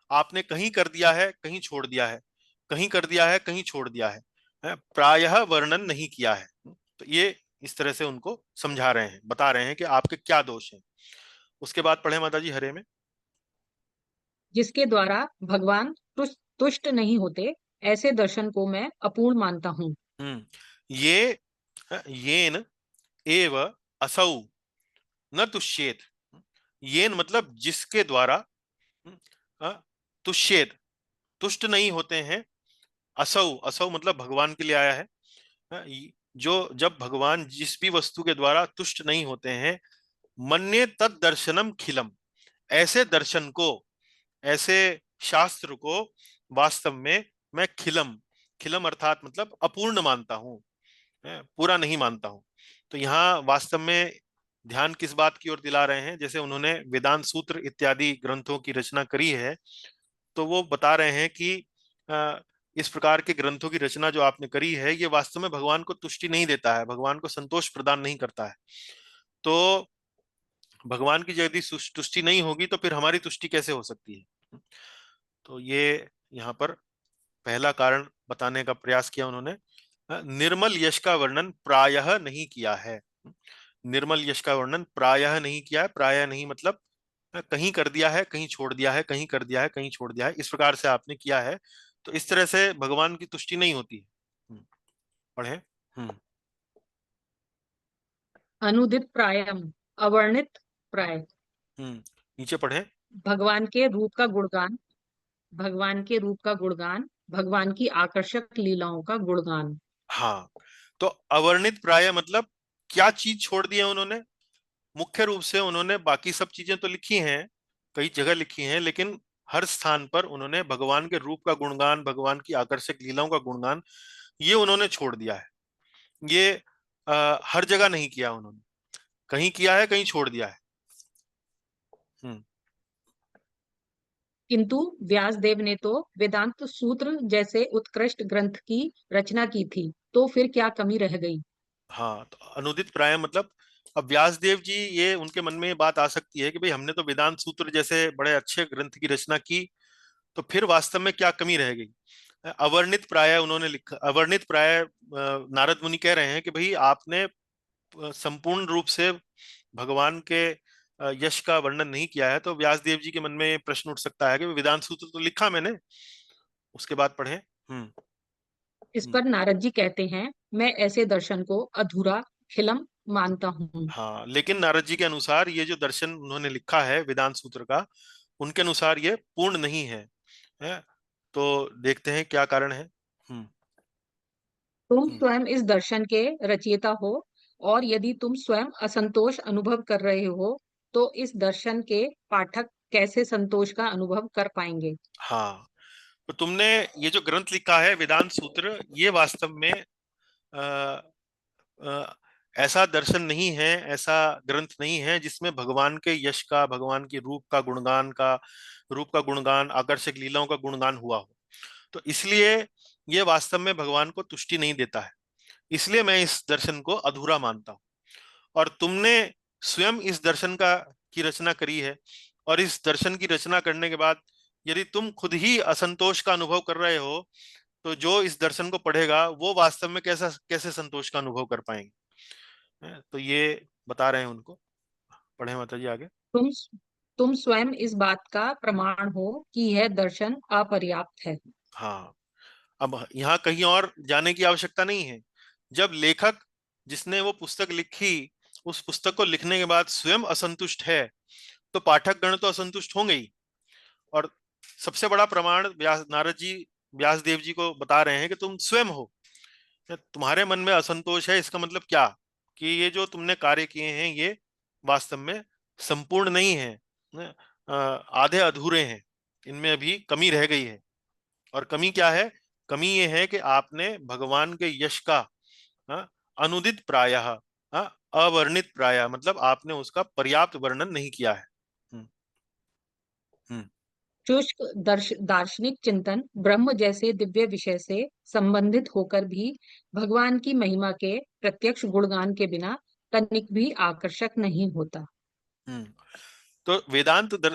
आपने कहीं कर दिया है, कहीं छोड़ दिया है, कहीं कर दिया है, कहीं छोड़ दिया है, प्रायः वर्णन नहीं किया है। तो ये इस तरह से उनको समझा रहे हैं, बता रहे हैं कि आपके क्या दोष हैं। उसके बाद पढ़े माता जी हरे में। जिसके द्वारा भगवान तुष्ट नहीं होते, ऐसे दर्शन को मैं अपूर्ण मानता हूँ। ये येन एव असौ न तुष्येत। येन मतलब जिसके द्वारा, तुष्येत तुष्ट नहीं होते हैं। असौ, असौ मतलब भगवान के लिए आया है। जो जब भगवान जिस भी वस्तु के द्वारा तुष्ट नहीं होते हैं, मन्ये तद दर्शनम खिलम, ऐसे दर्शन को, ऐसे शास्त्र को वास्तव में मैं खिलम, खिलम अर्थात मतलब अपूर्ण मानता हूं, पूरा नहीं मानता हूं। तो यहाँ वास्तव में ध्यान किस बात की ओर दिला रहे हैं? जैसे उन्होंने वेदांत सूत्र इत्यादि ग्रंथों की रचना करी है, तो वो बता रहे हैं कि इस प्रकार के ग्रंथों की रचना जो आपने करी है ये वास्तव में भगवान को तुष्टि नहीं देता है, भगवान को संतोष प्रदान नहीं करता है। तो भगवान की यदि तुष्टि नहीं होगी तो फिर हमारी तुष्टि कैसे हो सकती है? तो ये यहाँ पर पहला कारण बताने का प्रयास किया उन्होंने। निर्मल यश का वर्णन प्रायः नहीं किया है। निर्मल यश का वर्णन प्रायः नहीं किया है। प्रायः नहीं मतलब कहीं कर दिया है, कहीं छोड़ दिया है, कहीं कर दिया है, कहीं छोड़ दिया है, इस प्रकार से आपने किया है। तो इस तरह से भगवान की तुष्टि नहीं होती है। पढ़े। हम्म अनुदित प्रायम, अवर्णित प्राय। हम्म नीचे पढ़े। भगवान के रूप का गुणगान, भगवान के रूप का गुणगान, भगवान की आकर्षक लीलाओं का गुणगान। हाँ, तो अवर्णित प्राय मतलब क्या चीज छोड़ दी है उन्होंने? मुख्य रूप से उन्होंने बाकी सब चीजें तो लिखी हैं, कई जगह लिखी हैं, लेकिन हर स्थान पर उन्होंने भगवान के रूप का गुणगान, भगवान की आकर्षक लीलाओं का गुणगान, ये उन्होंने छोड़ दिया है। ये हर जगह नहीं किया उन्होंने, कहीं किया है, कहीं छोड़ दिया है। हम्म किंतु व्यासदेव ने तो वेदांत सूत्र जैसे उत्कृष्ट ग्रंथ की रचना की थी, तो फिर क्या कमी रह गई? हाँ, तो अनुदित प्राय मतलब अब व्यास देव जी, ये उनके मन में ये बात आ सकती है कि भाई हमने तो वेदांत सूत्र जैसे बड़े अच्छे ग्रंथ की रचना की, तो फिर वास्तव में क्या कमी रह गई? अवर्णित प्राय उन्होंने लिखा, अवर्णित प्राय नारद मुनि कह रहे हैं कि भाई आपने संपूर्ण रूप से भगवान के यश का वर्णन नहीं किया है। तो व्यास देव जी के मन में प्रश्न उठ सकता है कि वेदांत सूत्र तो लिखा मैंने, उसके बाद पढ़े। हम्म। इस हम्म। पर नारद जी कहते हैं, मैं ऐसे दर्शन को अधूरा खिलम मानता हूँ। हाँ, लेकिन नारद जी के अनुसार ये जो दर्शन उन्होंने लिखा है वेदांत सूत्र का, उनके अनुसार ये पूर्ण नहीं है। तो देखते हैं क्या कारण है। हम्म। तुम हम्म। स्वयं इस दर्शन के रचयिता हो, और यदि तुम स्वयं असंतोष अनुभव कर रहे हो, तो इस दर्शन के पाठक कैसे संतोष का अनुभव कर पाएंगे। हाँ, तो तुमने ये जो ग्रंथ लिखा है वेदांत सूत्र, ये वास्तव में अ, अ, ऐसा दर्शन नहीं है, ऐसा ग्रंथ नहीं है जिसमें भगवान के यश का, भगवान की रूप का गुणगान, आकर्षक लीलाओं का गुणगान हुआ हो। तो इसलिए ये वास्तव में भगवान को तुष्टि नहीं देता है। इसलिए मैं इस दर्शन को अधूरा मानता हूं। और तुमने स्वयं इस दर्शन का की रचना करी है, और इस दर्शन की रचना करने के बाद यदि तुम खुद ही असंतोष का अनुभव कर रहे हो, तो जो इस दर्शन को पढ़ेगा वो वास्तव में कैसा कैसे संतोष का अनुभव कर पाएंगे। तो ये बता रहे हैं उनको। पढ़े माता जी आगे। तुम तुम स्वयं इस बात का प्रमाण हो कि यह दर्शन अपर्याप्त है। हाँ, अब यहाँ कहीं और जाने की आवश्यकता नहीं है। जब लेखक जिसने वो पुस्तक लिखी, उस पुस्तक को लिखने के बाद स्वयं असंतुष्ट है, तो पाठक गण तो असंतुष्ट होंगे ही। और सबसे बड़ा प्रमाण नारद जी व्यास देव जी को बता रहे हैं कि तुम स्वयं हो, तुम्हारे मन में असंतोष है। इसका मतलब क्या, कि ये जो तुमने कार्य किए हैं ये वास्तव में संपूर्ण नहीं है, आधे अधूरे हैं, इनमें अभी कमी रह गई है। और कमी क्या है? कमी ये है कि आपने भगवान के यश का, हाँ, अनुदित प्रायः, हाँ, अवर्णित प्रायः, मतलब आपने उसका पर्याप्त वर्णन नहीं किया है। हम्म। हम्म। शुष्क दार्शनिक चिंतन ब्रह्म जैसे दिव्य विषय से संबंधित होकर भी भगवान की महिमा के प्रत्यक्ष गुणगान के बिना तनिक भी आकर्षक नहीं होता। हम्म। तो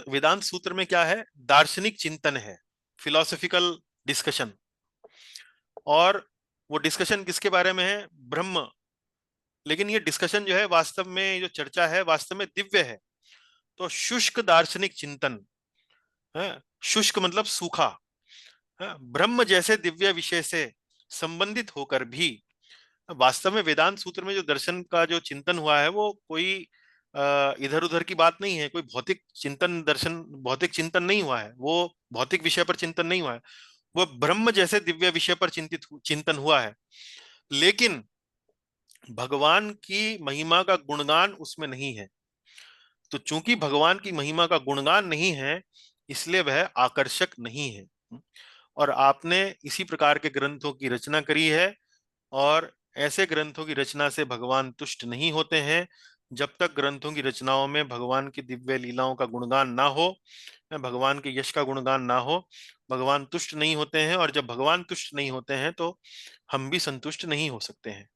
वेदांत सूत्र में क्या है? दार्शनिक चिंतन है, फिलोसॉफिकल डिस्कशन। और वो डिस्कशन किसके बारे में है? ब्रह्म। लेकिन ये डिस्कशन जो है वास्तव में, ये जो चर्चा है वास्तव में दिव्य है। तो शुष्क दार्शनिक चिंतन है, शुष्क मतलब सूखा, है, ब्रह्म जैसे दिव्य विषय से संबंधित होकर भी, वास्तव में वेदांत सूत्र में जो दर्शन का जो चिंतन हुआ है वो कोई इधर उधर की बात नहीं है, कोई भौतिक चिंतन, दर्शन भौतिक चिंतन नहीं हुआ है, वो भौतिक विषय पर चिंतन नहीं हुआ है, वो ब्रह्म जैसे दिव्य विषय पर चिंतन हुआ है। लेकिन भगवान की महिमा का गुणगान उसमें नहीं है। तो चूंकि भगवान की महिमा का गुणगान नहीं है, इसलिए वह आकर्षक नहीं है। और आपने इसी प्रकार के ग्रंथों की रचना करी है। और ऐसे ग्रंथों की रचना से भगवान तुष्ट नहीं होते हैं। जब तक ग्रंथों की रचनाओं में भगवान की दिव्य लीलाओं का गुणगान ना हो, भगवान के यश का गुणगान ना हो, भगवान तुष्ट नहीं होते हैं। और जब भगवान तुष्ट नहीं होते हैं तो हम भी संतुष्ट नहीं हो सकते हैं।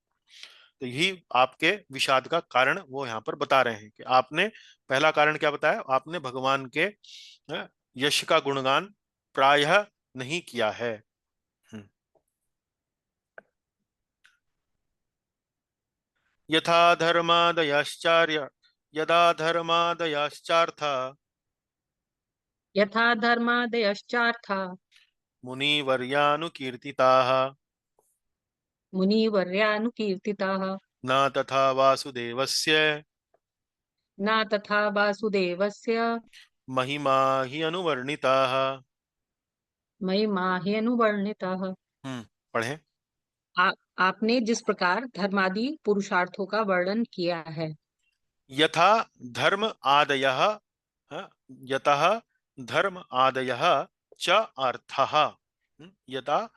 तो यही आपके विषाद का कारण वो यहाँ पर बता रहे हैं कि आपने पहला कारण क्या बताया? आपने भगवान के यश का गुणगान प्रायः नहीं किया है। हम्म। यथा धर्मादयश्चार्य यदा धर्मादयश्चार्थ यथा धर्मादयश्चार्था मुनिवर्यानुकीर्तिताः मुनिवर्यानुकीर्तिताः न तथा वासुदेवस्य न तथा वासुदेवस्य महिमा हि अनुवर्णिताः। महिमा हि अनुवर्णिताः। पढ़ें। आपने जिस प्रकार धर्मादि पुरुषार्थों का वर्णन किया है। यथा धर्म आदयः, यतः धर्म आदयः च अर्थः, यथा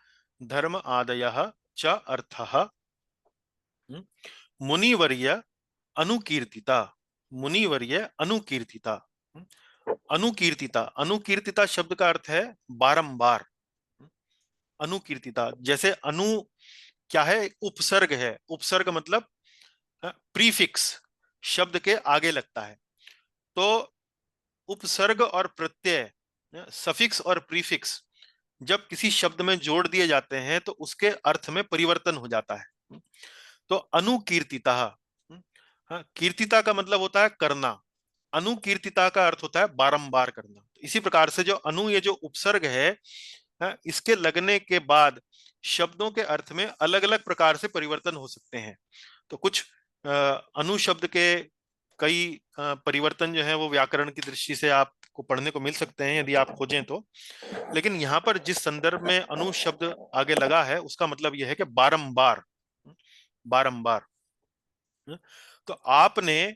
धर्म आदयः च अर्थः, मुनिवर्य अनुकीर्तिता, मुनिवर्य अनुकीर्तिता, अनुकीर्तिता, अनुकीर्तिता शब्द का अर्थ है बारंबार। अनुकीर्तिता, जैसे अनु क्या है? उपसर्ग है। उपसर्ग मतलब प्रीफिक्स, शब्द के आगे लगता है। तो उपसर्ग और प्रत्यय, सफिक्स और प्रीफिक्स, जब किसी शब्द में जोड़ दिए जाते हैं तो उसके अर्थ में परिवर्तन हो जाता है। तो अनुकीर्तिता, हाँ, कीर्तिता का मतलब होता है करना, अनुकीर्तिता का अर्थ होता है बारंबार करना। इसी प्रकार से जो अनु, ये जो उपसर्ग है, हाँ, इसके लगने के बाद शब्दों के अर्थ में अलग अलग प्रकार से परिवर्तन हो सकते हैं। तो कुछ अनु शब्द के कई परिवर्तन जो है वो व्याकरण की दृष्टि से आपको पढ़ने को मिल सकते हैं यदि आप खोजें तो। लेकिन यहाँ पर जिस संदर्भ में अनु शब्द आगे लगा है उसका मतलब यह है कि बारंबार, बारंबार। तो आपने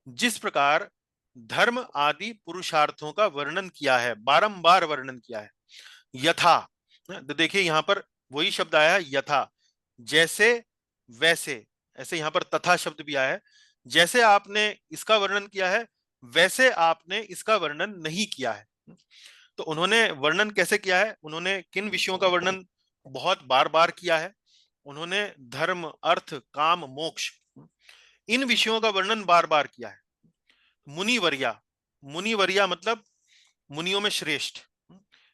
जिस प्रकार धर्म आदि पुरुषार्थों का वर्णन किया है, बारंबार वर्णन किया है, यथा, तो देखिए यहां पर वही शब्द आया है यथा, जैसे वैसे, ऐसे यहां पर तथा शब्द भी आया है। जैसे आपने इसका वर्णन किया है वैसे आपने इसका वर्णन नहीं किया है। तो उन्होंने वर्णन कैसे किया है, उन्होंने किन विषयों का वर्णन बहुत बार बार किया है, उन्होंने धर्म अर्थ काम मोक्ष, इन विषयों का वर्णन बार बार किया है। मुनिवर्या, मुनिवर्या मतलब मुनियों में श्रेष्ठ,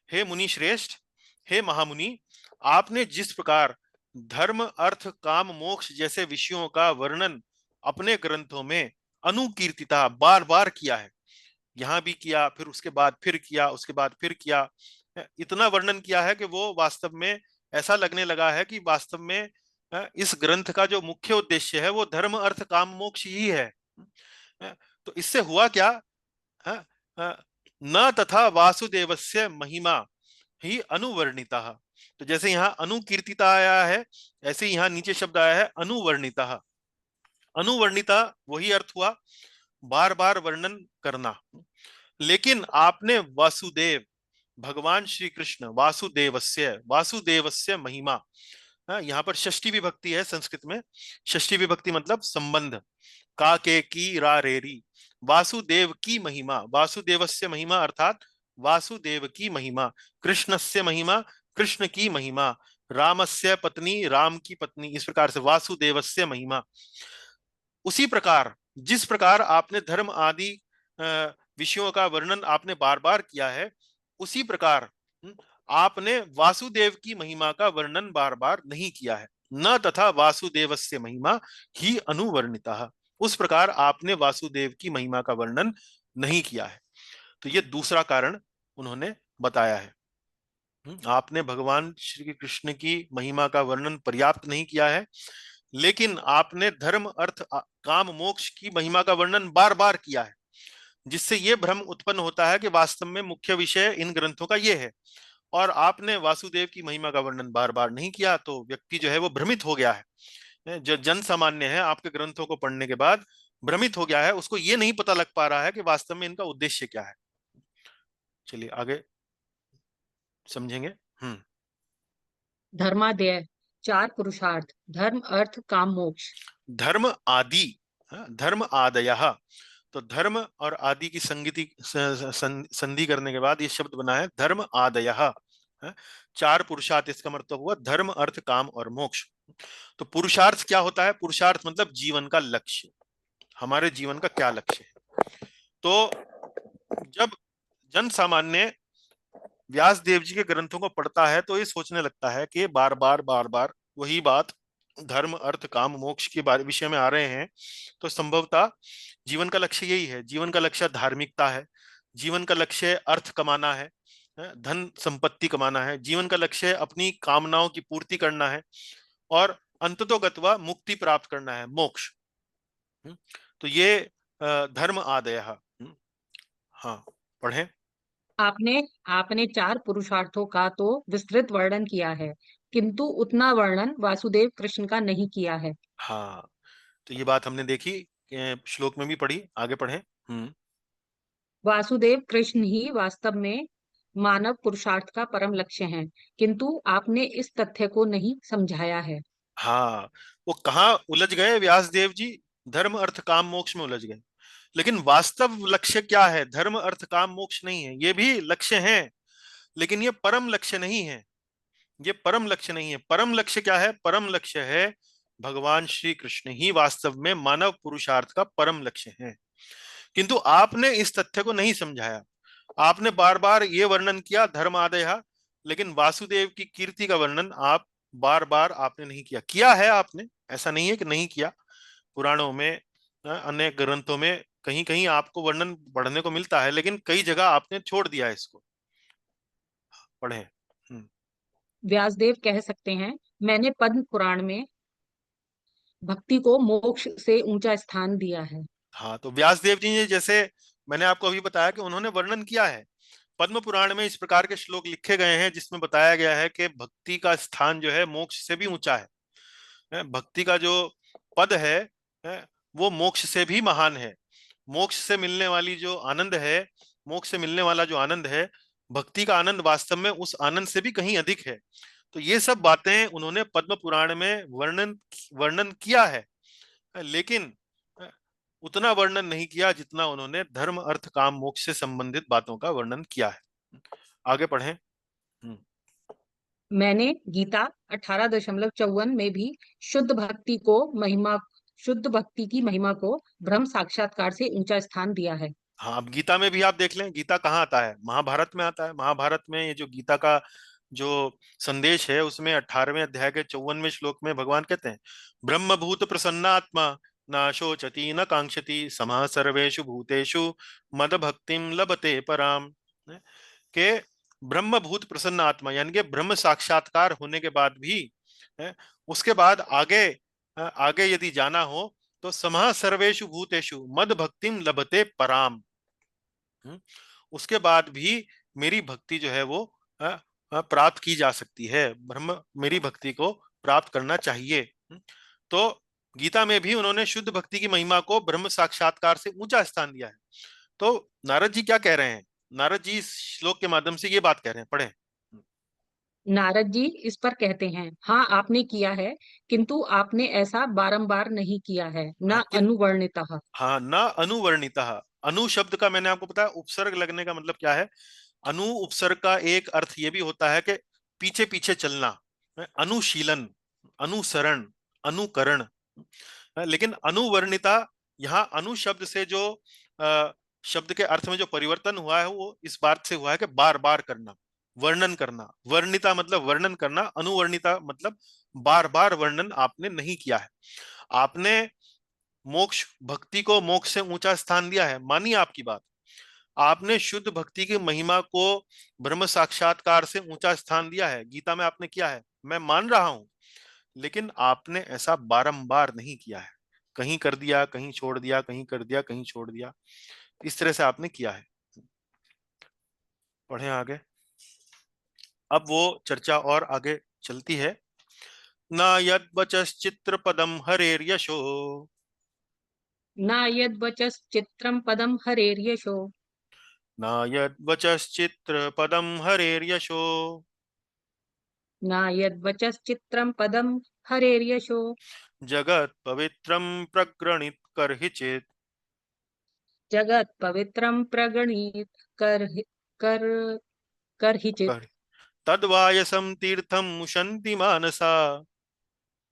हे मुनि श्रेष्ठ, हे महामुनि, आपने जिस प्रकार धर्म अर्थ काम मोक्ष जैसे विषयों का वर्णन अपने ग्रंथों में अनुकीर्तिता बार बार किया है, यहां भी किया, फिर उसके बाद फिर किया, उसके बाद फिर किया, इतना वर्णन किया है कि वो वास्तव में ऐसा लगने लगा है कि वास्तव में इस ग्रंथ का जो मुख्य उद्देश्य है वो धर्म अर्थ काम मोक्ष ही है। तो इससे हुआ क्या, न तथा वासुदेवस्य महिमा ही अनुवर्णिता। तो जैसे यहाँ अनुकीर्तिता आया है, ऐसे यहाँ नीचे शब्द आया है अनुवर्णिता। अनुवर्णिता वही अर्थ हुआ, बार बार वर्णन करना। लेकिन आपने वासुदेव, भगवान श्री कृष्ण, वासुदेवस्य, वासुदेवस्य महिमा, यहाँ पर षष्ठी विभक्ति है संस्कृत में, षष्ठी विभक्ति मतलब संबंध, का के की रा रे री, वासुदेव की महिमा, वासुदेवस्य महिमा अर्थात वासुदेव की महिमा, कृष्णस्य महिमा कृष्ण की महिमा, रामस्य पत्नी राम की पत्नी, इस प्रकार से वासुदेवस्य महिमा। उसी प्रकार जिस प्रकार आपने धर्म आदि विषयों का वर्णन आपने बार बार किया है, उसी प्रकार आपने वासुदेव की महिमा का वर्णन बार बार नहीं किया है। न तथा वासुदेवस्य महिमा ही अनुवर्णिता, उस प्रकार आपने वासुदेव की महिमा का वर्णन नहीं किया है। तो ये दूसरा कारण उन्होंने बताया है। आपने भगवान श्री कृष्ण की महिमा का वर्णन पर्याप्त नहीं किया है, लेकिन आपने धर्म अर्थ काम मोक्ष की महिमा का वर्णन बार बार किया है, जिससे यह भ्रम उत्पन्न होता है कि वास्तव में मुख्य विषय इन ग्रंथों का यह है। और आपने वासुदेव की महिमा का वर्णन बार बार नहीं किया, तो व्यक्ति जो है वो भ्रमित हो गया है, जो जन सामान्य है आपके ग्रंथों को पढ़ने के बाद भ्रमित हो गया है, उसको ये नहीं पता लग पा रहा है कि वास्तव में इनका उद्देश्य क्या है। चलिए आगे समझेंगे। हम्म। धर्मादेय, चार पुरुषार्थ, धर्म अर्थ काम मोक्ष। धर्म आदि, धर्म आदयः, तो धर्म और आदि की संगति संधि करने के बाद ये शब्द बना है धर्म आदयः, चार पुरुषार्थ, इसका मतलब हुआ धर्म अर्थ काम और मोक्ष। तो पुरुषार्थ क्या होता है, पुरुषार्थ मतलब जीवन का लक्ष्य, हमारे जीवन का क्या लक्ष्य है। तो जब जन सामान्य व्यास देव जी के ग्रंथों को पढ़ता है तो ये सोचने लगता है कि बार बार वही बात धर्म अर्थ काम मोक्ष के बारे विषय में आ रहे हैं, तो संभवतः जीवन का लक्ष्य यही है, जीवन का लक्ष्य धार्मिकता है, जीवन का लक्ष्य अर्थ कमाना है, धन संपत्ति कमाना है, जीवन का लक्ष्य अपनी कामनाओं की पूर्ति करना है, और अंततोगत्वा मुक्ति प्राप्त करना है, मोक्ष। तो ये धर्म आदय। हाँ, पढ़ें। आपने आपने चार पुरुषार्थों का तो विस्तृत वर्णन किया है, किंतु उतना वर्णन वासुदेव कृष्ण का नहीं किया है। हाँ, तो ये बात हमने देखी, श्लोक में भी पढ़ी, आगे पढ़ें। वासुदेव कृष्ण ही वास्तव में मानव पुरुषार्थ का परम लक्ष्य हैं, किंतु आपने इस तथ्य को नहीं समझाया है। हाँ, वो कहाँ उलझ गए व्यास देव जी, धर्म अर्थ काम मोक्ष में उलझ गए। लेकिन वास्तव लक्ष्य क्या है, धर्म अर्थ काम मोक्ष नहीं है, ये भी लक्ष्य है, लेकिन ये परम लक्ष्य नहीं है, ये परम लक्ष्य नहीं है। परम लक्ष्य क्या है, परम लक्ष्य है भगवान श्री कृष्ण ही वास्तव में मानव पुरुषार्थ का परम लक्ष्य है। किंतु आपने इस तथ्य को नहीं समझाया, आपने बार बार ये वर्णन किया धर्म आदय, लेकिन वासुदेव की कीर्ति का वर्णन आप बार बार आपने नहीं किया। किया है आपने, ऐसा नहीं है कि नहीं किया। पुराणों में, अन्य ग्रंथों में कहीं कहीं आपको वर्णन पढ़ने को मिलता है, लेकिन कई जगह आपने छोड़ दिया है इसको। पढ़े। व्यासदेव कह सकते हैं, मैंने पद्म पुराण में भक्ति को मोक्ष से ऊंचा स्थान दिया है। हाँ, तो व्यासदेव जी ने, जैसे मैंने आपको अभी बताया कि उन्होंने वर्णन किया है। पद्म पुराण में इस प्रकार के श्लोक लिखे गए हैं जिसमें बताया गया है कि भक्ति का स्थान जो है मोक्ष से भी ऊंचा है। भक्ति का जो पद है, वो मोक्ष से भी महान है। मोक्ष से मिलने वाली जो आनंद है, मोक्ष से मिलने वाला जो आनंद है, भक्ति का आनंद वास्तव में उस आनंद से भी कहीं अधिक है। तो ये सब बातें उन्होंने पद्म पुराण में वर्णन वर्णन किया है, लेकिन उतना वर्णन नहीं किया जितना उन्होंने धर्म अर्थ काम मोक्ष से संबंधित बातों का वर्णन किया है। आगे पढ़ें। मैंने गीता 18.54 में भी शुद्ध भक्ति को महिमा शुद्ध भक्ति की महिमा को ब्रह्म साक्षात्कार से ऊंचा स्थान दिया है। हाँ, अब गीता में भी आप देख लें, गीता कहाँ आता है? महाभारत में आता है। महाभारत में ये जो गीता का जो संदेश है, उसमें 18वें अध्याय के 54वें श्लोक में भगवान कहते हैं, ब्रह्म भूत प्रसन्नात्मा न शोचति न कांक्षति समः सर्वेषु भूतेषु मद भक्तिम लभते पराम। के ब्रह्म भूत प्रसन्न आत्मा, यानी कि ब्रह्म साक्षात्कार होने के बाद भी, है, उसके बाद आगे, आगे यदि जाना हो तो समः सर्वेषु भूतेषु मद भक्तिम लभते पराम। उसके बाद भी मेरी भक्ति जो है वो प्राप्त की जा सकती है। ब्रह्म मेरी भक्ति को प्राप्त करना चाहिए। तो गीता में भी उन्होंने शुद्ध भक्ति की महिमा को ब्रह्म साक्षात्कार से ऊंचा स्थान दिया है। तो नारद जी क्या कह रहे हैं? नारद जी इस श्लोक के माध्यम से ये बात कह रहे हैं, पढ़े। नारद जी इस पर कहते हैं, हाँ आपने किया है, किंतु आपने ऐसा बारंबार नहीं किया है, हाँ न अनुवर्णितः। हाँ, न अनुवर्णिता। अनु शब्द का मैंने आपको बताया उपसर्ग लगने का मतलब क्या है। अनु उपसर्ग का एक अर्थ ये भी होता है कि पीछे पीछे चलना, अनुशीलन, अनुसरण, अनुकरण। लेकिन अनुवर्णिता, यहाँ अनु शब्द से जो शब्द के अर्थ में जो परिवर्तन हुआ है वो इस बात से हुआ है कि बार बार करना, वर्णन करना। वर्णिता मतलब वर्णन करना, अनुवर्णिता मतलब बार बार वर्णन आपने नहीं किया है। आपने मोक्ष, भक्ति को मोक्ष से ऊंचा स्थान दिया है, मानिए आपकी बात। आपने शुद्ध भक्ति की महिमा को ब्रह्म साक्षात्कार से ऊंचा स्थान दिया है, गीता में आपने किया है, मैं मान रहा हूं। लेकिन आपने ऐसा बारंबार नहीं किया है। कहीं कर दिया, कहीं छोड़ दिया, कहीं कर दिया, कहीं छोड़ दिया, इस तरह से आपने किया है। पढ़ें आगे। अब वो चर्चा और आगे चलती है। न यद वचश्चित्र पदम हरेर्यशो, न यद वचश्चित्रम पदम हरेर्यशो, न यद वचश्चित्र पदम हरेर्यशो, न यद वचश्चित्रम पदम हरेर्यशो, जगत पवित्रम प्रगृणित करहिचित। जगत पवित्रम प्रगणित कर कर करहिचित। कर तद्वायसम तीर्थम मुशन्ति मानसा,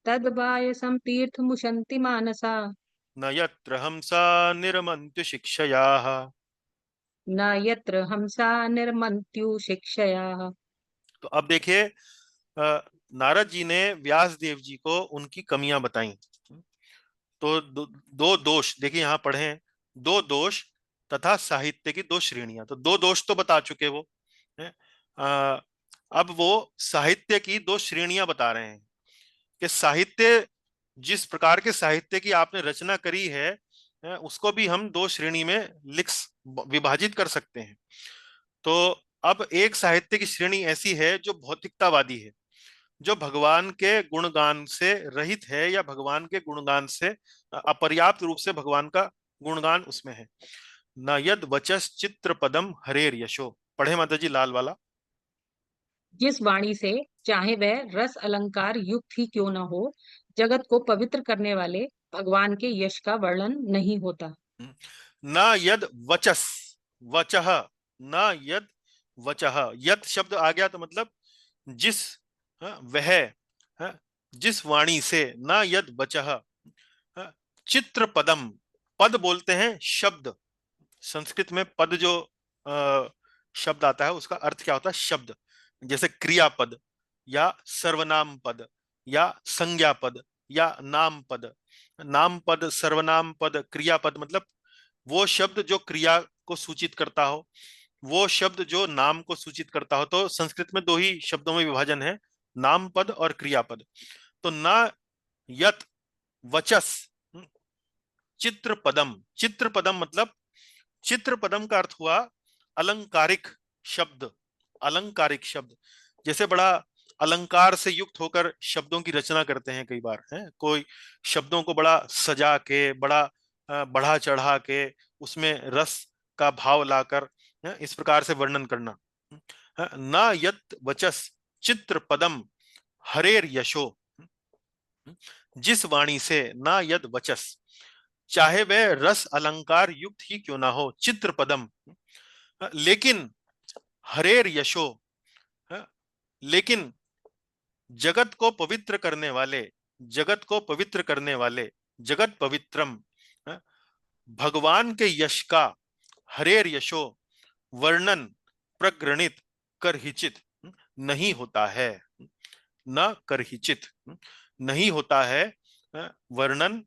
तद्वायसं तीर्थमुशन्ति मानसा, न यत्र हमसा निरमन्त्य शिक्षयाः। न यत्र हमसा निर्मन्त्यु शिक्षया। तो अब देखिए, नारद जी ने व्यास देव जी को उनकी कमियां बताई। तो दो दोष देखिए यहाँ पढ़े हैं, दो दोष तथा साहित्य की दो श्रेणियां। तो दो दोष तो बता चुके वो हैं। अब वो साहित्य की दो श्रेणियां बता रहे हैं कि साहित्य, जिस प्रकार के साहित्य की आपने रचना करी है, उसको भी हम दो श्रेणी में लिख विभाजित कर सकते हैं। तो अब एक साहित्य की श्रेणी ऐसी है जो भौतिकतावादी है, जो भगवान के गुणगान से रहित है, या भगवान के गुणगान से अपर्याप्त रूप से भगवान का गुणगान उसमें है। न यद वचस चित्र पदम हरेर यशो, पढ़े माता जी लाल वाला। जिस वाणी से, चाहे वह रस अलंकार युक्त ही क्यों न हो, जगत को पवित्र करने वाले भगवान के यश का वर्णन नहीं होता। न यद वचस, वचह, न यद वचह, यद शब्द आ गया तो मतलब जिस, वह, जिस वाणी से, न यद वचह, चित्र पदम, पद बोलते हैं शब्द। संस्कृत में पद जो शब्द आता है उसका अर्थ क्या होता है? शब्द। जैसे क्रियापद या सर्वनाम पद या संज्ञा पद या नाम पद। नाम पद, सर्वनाम पद, क्रियापद मतलब वो शब्द जो क्रिया को सूचित करता हो, वो शब्द जो नाम को सूचित करता हो। तो संस्कृत में दो ही शब्दों में विभाजन है, नाम पद और क्रियापद। तो ना यत वचस चित्र पदम। चित्र पदम मतलब, चित्र पदम का अर्थ हुआ अलंकारिक शब्द। अलंकारिक शब्द, जैसे बड़ा अलंकार से युक्त होकर शब्दों की रचना करते हैं कई बार, है कोई शब्दों को बड़ा सजा के, बड़ा बढ़ा चढ़ा के, उसमें रस का भाव लाकर इस प्रकार से वर्णन करना। ना यत वचस चित्र पदम हरेर यशो। जिस वाणी से, ना यद वचस, चाहे वह रस अलंकार युक्त ही क्यों ना हो, चित्र पदम, लेकिन हरेर यशो, लेकिन जगत को पवित्र करने वाले, जगत को पवित्र करने वाले, जगत पवित्रम, भगवान के यश का, हरेर यशो, वर्णन प्रगृणित करहिचित नहीं होता है। न करहिचित नहीं होता है वर्णन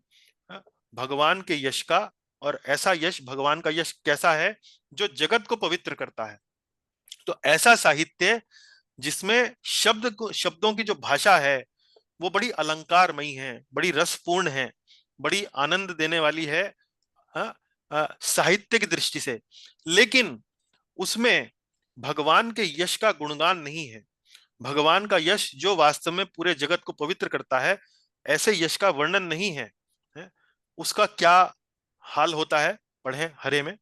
भगवान के यश का। और ऐसा यश, भगवान का यश कैसा है, जो जगत को पवित्र करता है। तो ऐसा साहित्य जिसमें शब्दों की जो भाषा है वो बड़ी अलंकारमयी है, बड़ी रसपूर्ण है, बड़ी आनंद देने वाली है, हाँ, साहित्य की दृष्टि से, लेकिन उसमें भगवान के यश का गुणगान नहीं है। भगवान का यश जो वास्तव में पूरे जगत को पवित्र करता है, ऐसे यश का वर्णन नहीं है, है? उसका क्या हाल होता है, पढ़ें हरे में।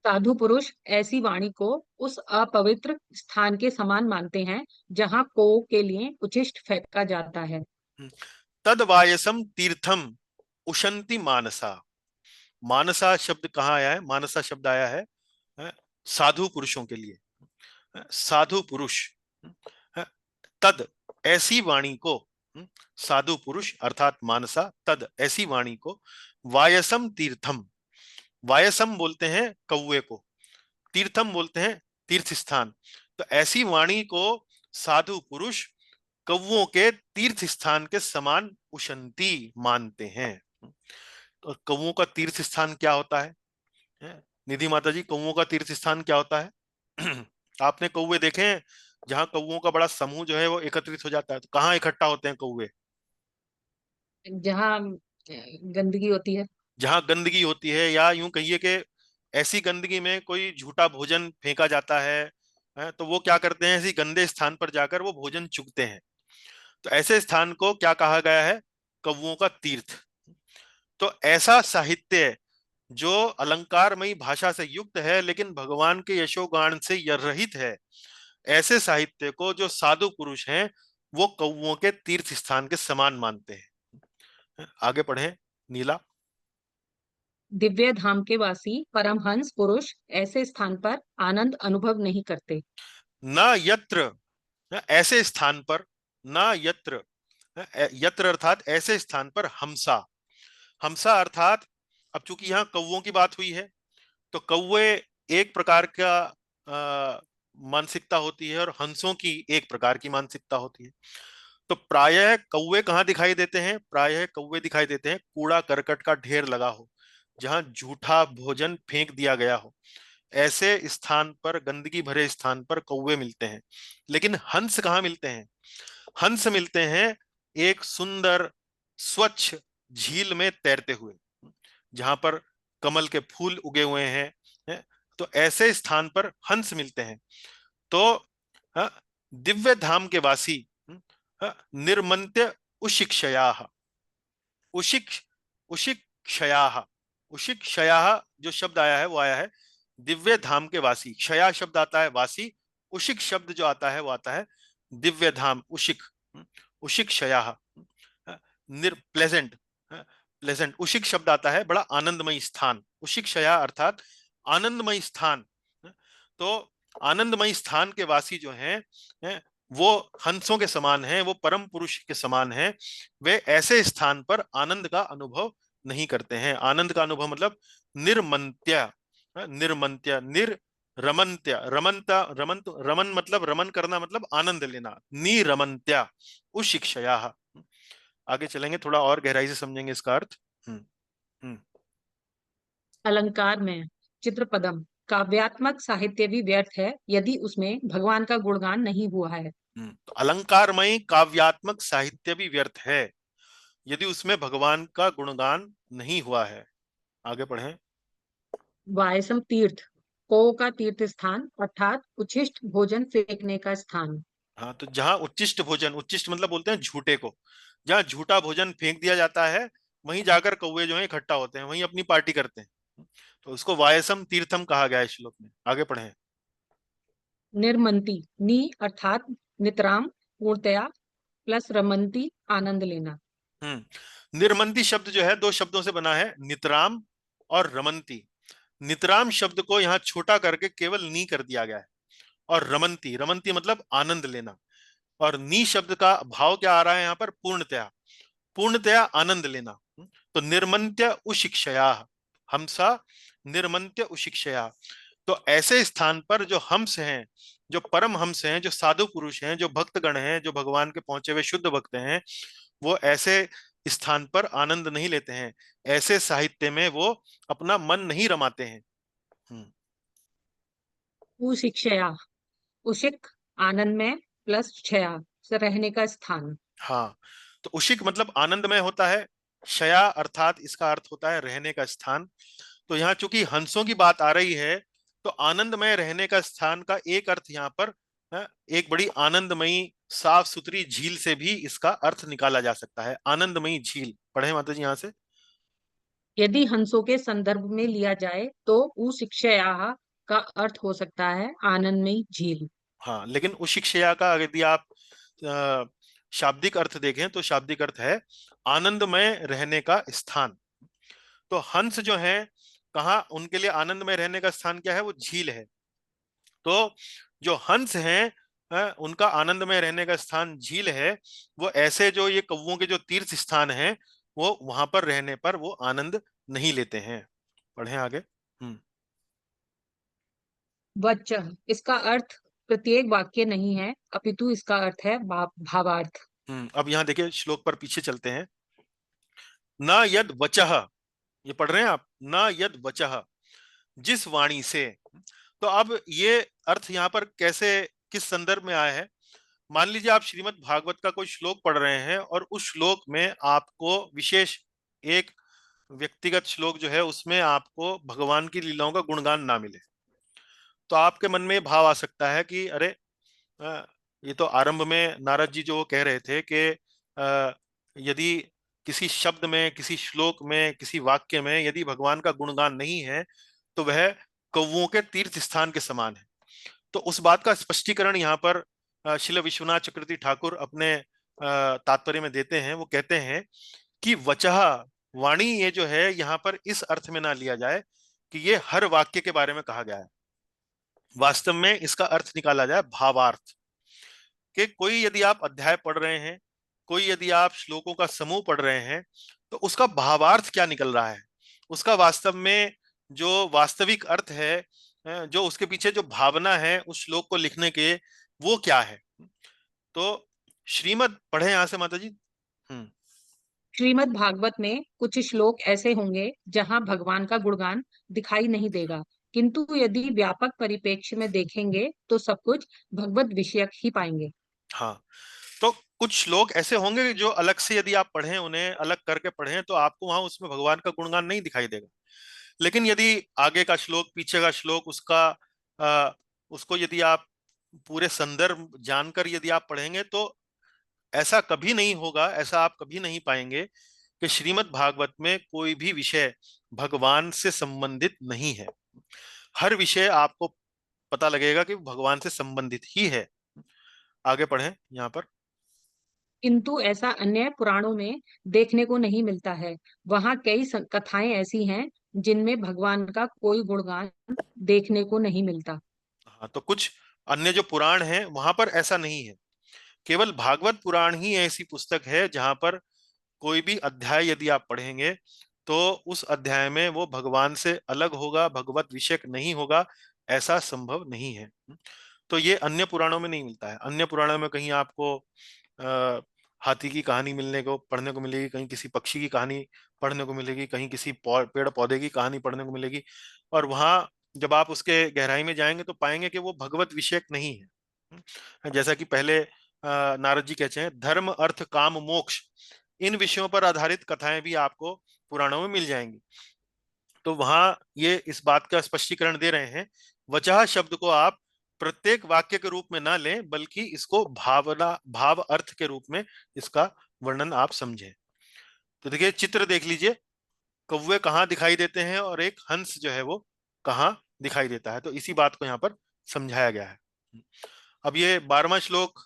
साधु पुरुष ऐसी वाणी को उस अपवित्र स्थान के समान मानते हैं जहाँ को के लिए उच्छिष्ट फेंका जाता है। तद वायसम तीर्थम उशंति मानसा। मानसा शब्द कहाँ आया है? मानसा शब्द आया है साधु पुरुषों के लिए। साधु पुरुष, तद ऐसी वाणी को, साधु पुरुष अर्थात मानसा, तद ऐसी वाणी को, वायसम तीर्थम, वायसम बोलते हैं कौवे को, तीर्थम बोलते हैं तीर्थ स्थान। तो ऐसी वाणी को साधु पुरुष कौवों के तीर्थ स्थान के समान उशंती मानते हैं। तो कौवों का तीर्थ स्थान क्या होता है? निधि माता जी, कौवों का तीर्थ स्थान क्या होता है? आपने कौवे देखे हैं जहां कौवों का बड़ा समूह जो है वो एकत्रित हो जाता है? तो कहाँ इकट्ठा होते हैं कौवे? जहाँ गंदगी होती है। जहां गंदगी होती है, या यूं कहिए कि ऐसी गंदगी में कोई झूठा भोजन फेंका जाता है, तो वो क्या करते हैं, ऐसी गंदे स्थान पर जाकर वो भोजन चुगते हैं। तो ऐसे स्थान को क्या कहा गया है? कौवों का तीर्थ। तो ऐसा साहित्य जो अलंकारमयी भाषा से युक्त है लेकिन भगवान के यशोगान से रहित है, ऐसे साहित्य को जो साधु पुरुष हैं वो कौवों के तीर्थ स्थान के समान मानते हैं। आगे पढ़ें नीला। दिव्य धाम के वासी परमहंस पुरुष ऐसे स्थान पर आनंद अनुभव नहीं करते। न यत्र, ऐसे स्थान पर, न यत्र, यत्र अर्थात ऐसे स्थान पर, हमसा, हमसा अर्थात, अब चूंकि यहाँ कौवों की बात हुई है तो कौवे एक प्रकार का मानसिकता होती है और हंसों की एक प्रकार की मानसिकता होती है। तो प्रायः कौवे कहाँ दिखाई देते हैं? प्रायः कौवे दिखाई देते हैं कूड़ा करकट का ढेर लगा हो, जहां झूठा भोजन फेंक दिया गया हो, ऐसे स्थान पर, गंदगी भरे स्थान पर कौवे मिलते हैं। लेकिन हंस कहाँ मिलते हैं? हंस मिलते हैं एक सुंदर स्वच्छ झील में तैरते हुए, जहां पर कमल के फूल उगे हुए हैं। तो ऐसे स्थान पर हंस मिलते हैं। तो दिव्य धाम के वासी निर्मन्त्य उशिक्षया, उशिक उशिक्षया, उशिक्षया जो शब्द आया है वो आया है दिव्य धाम के वासी। क्षया शब्द आता है वासी, उशिक शब्द जो आता है वो आता है दिव्य धाम, उशिक, उशिक्षया, प्लेजेंट, प्लेजेंट। उशिक शब्द आता है बड़ा आनंदमय स्थान, उशिक्षया अर्थात आनंदमय स्थान। तो आनंदमय स्थान के वासी जो हैं वो हंसों के समान हैं, वो परम पुरुष के समान हैं। वे ऐसे स्थान पर आनंद का अनुभव नहीं करते हैं। आनंद का अनुभव मतलब निर्मंत्य, निर्मंत्य, निर रमन्त्या, रमनता, रमन मतलब रमन करना, मतलब आनंद लेना। निरमन्त्या उस शिक्षया। आगे चलेंगे, थोड़ा और गहराई से समझेंगे इसका अर्थ। हम्म। हम्म। अलंकार में चित्रपदम, काव्यात्मक साहित्य भी व्यर्थ है यदि उसमें भगवान का गुणगान नहीं हुआ है। तो अलंकारमय काव्यात्मक साहित्य भी व्यर्थ है यदि उसमें भगवान का गुणगान नहीं हुआ है। आगे पढ़ें। वायसम तीर्थ, को का तीर्थ स्थान अर्थात उच्छिष्ट भोजन फेंकने का स्थान। हाँ, तो जहाँ उच्चिष्ट भोजन, उच्चिष्ट मतलब बोलते हैं झूठे को, जहाँ झूठा भोजन फेंक दिया जाता है, वहीं जाकर कौवे जो है इकट्ठा होते हैं, वहीं अपनी पार्टी करते हैं। तो उसको वायसम तीर्थम कहा गया है श्लोक में। आगे पढ़ें। निर्मंती, नी अर्थात नितराम पूर्णतया, प्लस रमंती आनंद लेना। निर्मंती शब्द जो है दो शब्दों से बना है, नितराम और रमंती। नितराम शब्द को यहाँ छोटा करके केवल नी कर दिया गया है, और रमंती, रमंती मतलब आनंद लेना। और नी शब्द का भाव क्या आ रहा है यहाँ पर, पूर्णतया, पूर्णतया आनंद लेना। तो निर्मंत्य उशिक्षया, हमसा निर्मंत्य उशिक्षया। तो ऐसे स्थान पर जो हंस हैं, जो परम हंस हैं, जो साधु पुरुष हैं, जो भक्तगण हैं, जो भगवान के पहुंचे हुए शुद्ध भक्त हैं, वो ऐसे स्थान पर आनंद नहीं लेते हैं, ऐसे साहित्य में वो अपना मन नहीं रमाते हैं। हम्म। उशिक्षया, उशिक आनंद में, प्लस क्षया से रहने का स्थान। हाँ, तो उशिक मतलब आनंदमय होता है, शया अर्थात इसका अर्थ होता है रहने का स्थान। तो यहाँ चूंकि हंसों की बात आ रही है, तो आनंदमय रहने का स्थान का एक अर्थ यहाँ पर एक बड़ी आनंदमयी साफ सुथरी झील से भी इसका अर्थ निकाला जा सकता है। आनंदमयी झील, पढ़े माता जी यहाँ से। यदि हंसों के संदर्भ में लिया जाए तो उशिक्षया का अर्थ हो सकता है आनंदमयी झील। हाँ, लेकिन उशिक्षया का यदि आप अ, शाब्दिक अर्थ देखें तो शाब्दिक अर्थ है आनंदमय रहने का स्थान। तो हंस जो है, कहाँ उनके लिए आनंदमय रहने का स्थान क्या है, वो झील है। तो जो हंस हैं, उनका आनंदमय रहने का स्थान झील है। वो ऐसे जो ये कौवों के जो तीर्थ स्थान हैं, वो वहां पर रहने पर वो आनंद नहीं लेते हैं। पढ़ें आगे। वच, इसका अर्थ प्रत्येक वाक्य नहीं है अपितु इसका अर्थ है भावार्थ। अब यहाँ देखिए, श्लोक पर पीछे चलते हैं। न यद वचः, ये पढ़ रहे हैं आप, न यद वचः, जिस वाणी से। तो अब ये अर्थ यहाँ पर कैसे, किस संदर्भ में आया है। मान लीजिए आप श्रीमद् भागवत का कोई श्लोक पढ़ रहे हैं, और उस श्लोक में आपको विशेष एक व्यक्तिगत श्लोक जो है उसमें आपको भगवान की लीलाओं का गुणगान ना मिले, तो आपके मन में भाव आ सकता है कि अरे, अ, ये तो आरंभ में नारद जी जो वो कह रहे थे कि यदि किसी शब्द में, किसी श्लोक में, किसी वाक्य में यदि भगवान का गुणगान नहीं है, तो वह कौवों के तीर्थ स्थान के समान है। तो उस बात का स्पष्टीकरण यहाँ पर शिल विश्वनाथ चक्रवर्ती ठाकुर अपने तात्पर्य में देते हैं। वो कहते हैं कि वचः, वाणी, ये जो है यहाँ पर इस अर्थ में ना लिया जाए कि ये हर वाक्य के बारे में कहा गया है। वास्तव में इसका अर्थ निकाला जाए भावार्थ, कि कोई यदि आप अध्याय पढ़ रहे हैं, कोई यदि आप श्लोकों का समूह पढ़ रहे हैं, तो उसका भावार्थ क्या निकल रहा है, उसका वास्तव में जो वास्तविक अर्थ है, जो उसके पीछे जो भावना है उस श्लोक को लिखने के, वो क्या है। तो श्रीमद् पढ़े यहां से माता जी। हम्म। श्रीमद् भागवत में कुछ श्लोक ऐसे होंगे जहां भगवान का गुणगान दिखाई नहीं देगा, किंतु यदि व्यापक परिप्रेक्ष्य में देखेंगे तो सब कुछ भगवत विषयक ही पाएंगे। हाँ, तो कुछ श्लोक ऐसे होंगे जो अलग से यदि आप पढ़ें, उन्हें अलग करके पढ़ें, तो आपको वहां उसमें भगवान का गुणगान नहीं दिखाई देगा। लेकिन यदि आगे का श्लोक, पीछे का श्लोक, उसका उसको यदि आप पूरे संदर्भ जानकर यदि आप पढ़ेंगे, तो ऐसा कभी नहीं होगा, ऐसा आप कभी नहीं पाएंगे कि श्रीमद् भागवत में कोई भी विषय भगवान से संबंधित नहीं है। हर विषय आपको पता लगेगा कि भगवान से संबंधित ही है। आगे पढ़ें यहाँ पर। किंतु ऐसा अन्य पुराणों में देखने को नहीं मिलता है। वहां कई कथाएं ऐसी हैं जिनमें भगवान का कोई गुणगान देखने को नहीं मिलता। हाँ, तो कुछ अन्य जो पुराण हैं वहां पर ऐसा नहीं है। केवल भागवत पुराण ही ऐसी पुस्तक है जहां पर कोई भी अध्याय यदि आप पढ़ेंगे, तो उस अध्याय में वो भगवान से अलग होगा, भगवत विषयक नहीं होगा। ऐसा संभव नहीं है। तो ये अन्य पुराणों में नहीं मिलता है। अन्य पुराणों में कहीं आपको आ, हाथी की कहानी मिलने को पढ़ने को मिलेगी, कहीं किसी पक्षी की कहानी पढ़ने को मिलेगी, कहीं किसी पेड़ पौधे की कहानी पढ़ने को मिलेगी। और वहां जब आप उसके गहराई में जाएंगे तो पाएंगे कि वो भगवत विषयक नहीं है। जैसा कि पहले नारद जी कहते हैं, धर्म अर्थ काम मोक्ष, इन विषयों पर आधारित कथाएं भी आपको पुराणों में मिल जाएंगी। तो वहां ये इस बात का स्पष्टीकरण दे रहे हैं, वचः शब्द को आप प्रत्येक वाक्य के रूप में ना लें, बल्कि इसको भावना भाव अर्थ के रूप में इसका वर्णन आप समझें। तो देखिए चित्र देख लीजिए, कौवे कहाँ दिखाई देते हैं और एक हंस जो है वो कहाँ दिखाई देता है। तो इसी बात को यहाँ पर समझाया गया है। अब ये 12वां श्लोक,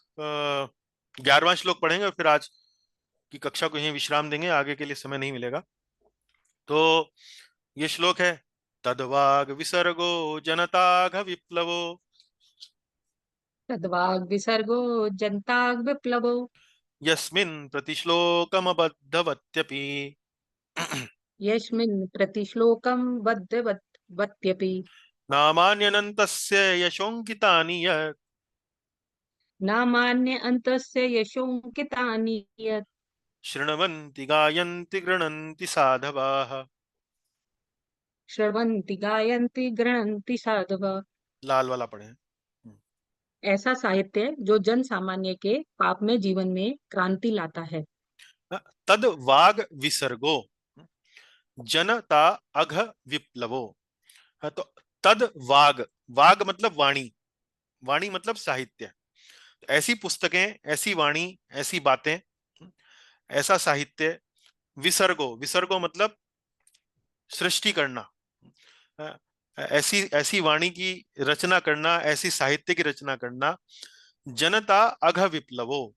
11वां श्लोक पढ़ेंगे और फिर आज की कक्षा को यहीं विश्राम देंगे, आगे के लिए समय नहीं मिलेगा। तो ये श्लोक है, तद्वाग विसर्गो जनताघ विप्लवो, तद्वाग विसर्गो जन्ताग विप्लवो, यस्मिन् प्रतिश्लोकमबद्धवत्यपि यस्मिन् प्रतिश्लोकं वद्यवत्यपि नामान्यनन्तस्य यशोऽङ्कितानि यत् नामान्य अन्तस्य यशोऽङ्कितानि यत् शृण्वन्ति गायन्ति गृह्णन्ति साधवाः। श्रवन्ति गायन्ति गृह्णन्ति साधवः। लाल वाला पढ़े। ऐसा साहित्य जो जन सामान्य के पापमय जीवन में क्रांति लाता है। तद वाग विसर्गो जनता अघ विप्लवो। तो तद वाग, वाग मतलब वाणी, वाणी मतलब साहित्य। ऐसी पुस्तकें, ऐसी वाणी, ऐसी बातें, ऐसा साहित्य, विसर्गो, विसर्गो मतलब सृष्टि करना, ऐसी ऐसी वाणी की रचना करना, ऐसी साहित्य की रचना करना, जनता अघ विप्लवो।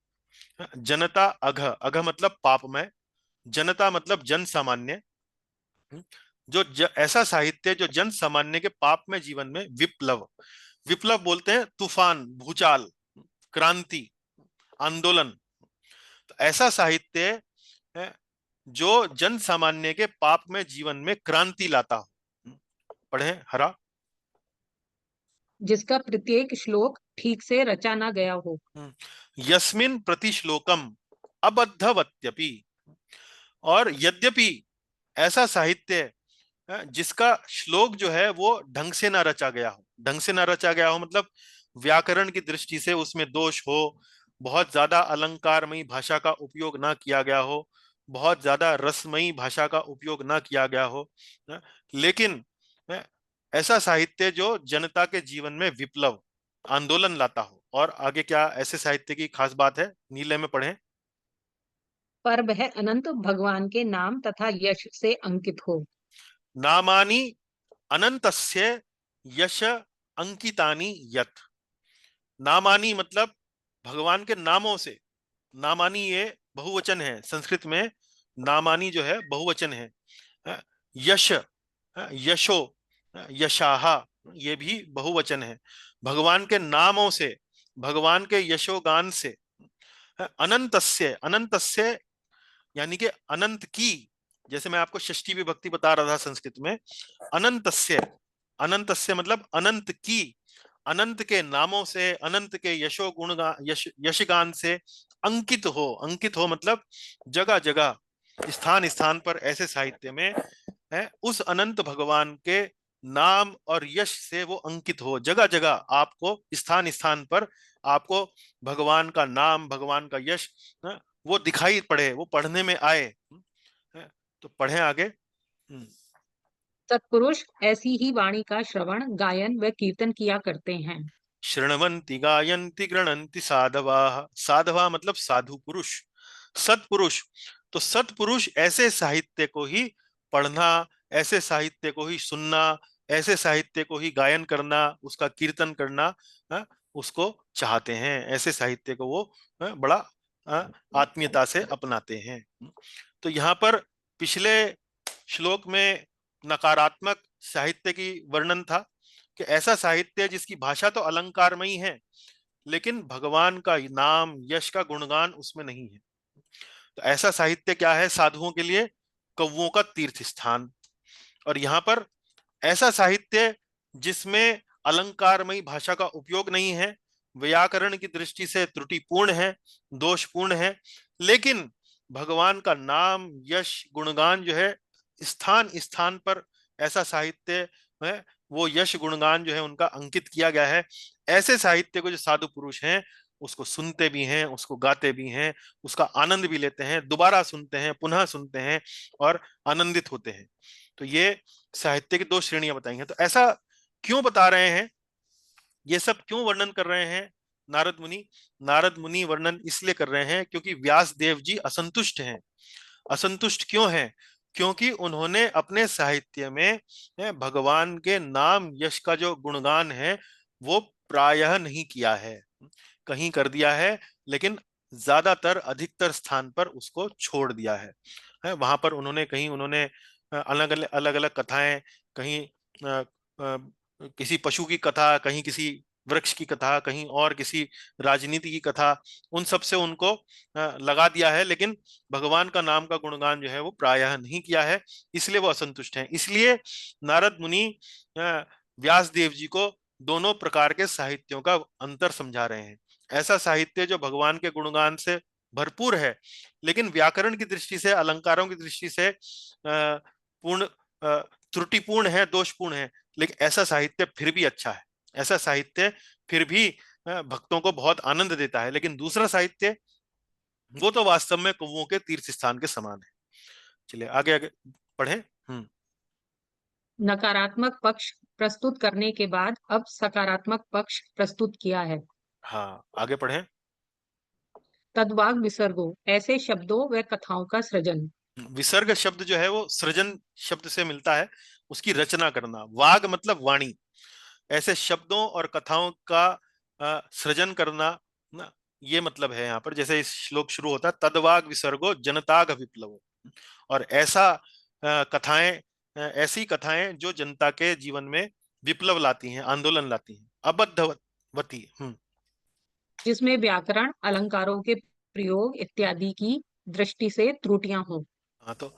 जनता अघ, अघ मतलब पापमय, जनता मतलब जन सामान्य, जो ऐसा साहित्य जो जन सामान्य के पाप में जीवन में विप्लव, विप्लव बोलते हैं तूफान, भूचाल, क्रांति, आंदोलन। तो ऐसा साहित्य है जो जन सामान्य के पाप में जीवन में क्रांति लाता हो। पढ़े हरा। जिसका प्रत्येक श्लोक ठीक से रचा ना गया हो। यस्मिन प्रतिश्लोकम अबद्धवत्यपि, और यद्यपि ऐसा साहित्य जिसका श्लोक जो है वो ढंग से ना रचा गया हो। ढंग से ना रचा गया हो मतलब व्याकरण की दृष्टि से उसमें दोष हो, बहुत ज्यादा अलंकारमयी भाषा का उपयोग ना किया गया हो, बहुत ज्यादा रसमयी भाषा का उपयोग ना किया गया हो, लेकिन ऐसा साहित्य जो जनता के जीवन में विप्लव, आंदोलन लाता हो। और आगे क्या ऐसे साहित्य की खास बात है, नीले में पढ़ें। पर वह अनंत भगवान के नाम तथा यश से अंकित हो। नामानि अनंतस्य यश अंकितानि यत्। नामानी मतलब भगवान के नामों से, नामानी ये बहुवचन है संस्कृत में, नामानी जो है बहुवचन है। यश, यशो, यशाहा, ये भी बहुवचन है। भगवान के नामों से, भगवान के यशोगान से, अनंतस्य, अनंतस्य यानी कि अनंत की, जैसे मैं आपको षष्ठी विभक्ति बता रहा था संस्कृत में, अनंतस्य, अनंतस्य मतलब अनंत की, अनंत के नामों से, अनंत के यशो गुण यशगान से अंकित हो। अंकित हो मतलब जगह जगह, स्थान स्थान पर ऐसे साहित्य में है उस अनंत भगवान के नाम और यश से वो अंकित हो। जगह जगह आपको, स्थान स्थान पर आपको भगवान का नाम, भगवान का यश वो दिखाई पड़े, वो पढ़ने में आए। तो पढ़े आगे। सत्पुरुष ऐसी ही वाणी का श्रवण, गायन व कीर्तन किया करते हैं। शृण्वन्ति गायन्ति गृह्णन्ति साधवाः, साधवा मतलब साधु पुरुष, सत्पुरुष। तो सत्पुरुष ऐसे साहित्य को ही पढ़ना, ऐसे साहित्य को ही सुनना, ऐसे साहित्य को ही गायन करना, उसका कीर्तन करना, उसको चाहते हैं। ऐसे साहित्य को वो बड़ा आत्मीयता से अपनाते हैं। तो यहाँ पर पिछले श्लोक में नकारात्मक साहित्य की वर्णन था कि ऐसा साहित्य जिसकी भाषा तो अलंकारमयी है, लेकिन भगवान का नाम, यश का गुणगान उसमें नहीं है। तो ऐसा साहित्य क्या है साधुओं के लिए? कौवों का तीर्थ स्थान। और यहाँ पर ऐसा साहित्य जिसमें अलंकारमयी भाषा का उपयोग नहीं है, व्याकरण की दृष्टि से त्रुटिपूर्ण है, दोषपूर्ण है। लेकिन भगवान का नाम, यश, गुणगान जो है, स्थान स्थान पर ऐसा साहित्य है, वो यश गुणगान जो है उनका अंकित किया गया है। ऐसे साहित्य को जो साधु पुरुष हैं उसको सुनते भी हैं, उसको गाते भी हैं, उसका आनंद भी लेते हैं, दोबारा सुनते हैं, पुनः सुनते हैं और आनंदित होते हैं। तो ये साहित्य की दो श्रेणियां बताई हैं। तो ऐसा क्यों बता रहे हैं, ये सब क्यों वर्णन कर रहे हैं नारद मुनि? नारद मुनि वर्णन इसलिए कर रहे हैं क्योंकि व्यास देव जी असंतुष्ट हैं। असंतुष्ट क्यों हैं? क्योंकि उन्होंने अपने साहित्य में भगवान के नाम यश का जो गुणगान है वो प्रायः नहीं किया है, कहीं कर दिया है, लेकिन ज्यादातर अधिकतर स्थान पर उसको छोड़ दिया है। वहां पर उन्होंने कहीं उन्होंने अलग अलग अलग कथाएं, कहीं किसी पशु की कथा, कहीं किसी वृक्ष की कथा, कहीं और किसी राजनीति की कथा, उन सब से उनको लगा दिया है, लेकिन भगवान का नाम का गुणगान जो है वो प्रायः नहीं किया है। इसलिए वो असंतुष्ट हैं। इसलिए नारद मुनि व्यास देव जी को दोनों प्रकार के साहित्यों का अंतर समझा रहे हैं। ऐसा साहित्य जो भगवान के गुणगान से भरपूर है, लेकिन व्याकरण की दृष्टि से, अलंकारों की दृष्टि से पूर्ण त्रुटिपूर्ण है, दोषपूर्ण है, लेकिन ऐसा साहित्य फिर भी अच्छा है। ऐसा साहित्य फिर भी भक्तों को बहुत आनंद देता है। लेकिन दूसरा साहित्य वो तो वास्तव में कौवों के तीर्थ स्थान के समान है। चलिए आगे आगे पढ़ें। नकारात्मक पक्ष प्रस्तुत करने के बाद अब सकारात्मक पक्ष प्रस्तुत किया है। हाँ, आगे पढ़ें। तद्वाग विसर्गो, ऐसे शब्दों व कथाओं का सृजन। विसर्ग शब्द जो है वो सृजन शब्द से मिलता है, उसकी रचना करना। वाग मतलब वाणी। ऐसे शब्दों और कथाओं का सृजन करना ना, ये मतलब है यहाँ पर। जैसे इस श्लोक शुरू होता है, तदवाग विसर्गो जनताग विप्लव। और ऐसा कथाएं, ऐसी कथाएं जो जनता के जीवन में विप्लव लाती हैं, आंदोलन लाती हैं। अबद्धवती। जिसमें व्याकरण, अलंकारों के प्रयोग इत्यादि की दृष्टि से त्रुटियां हों। हाँ तो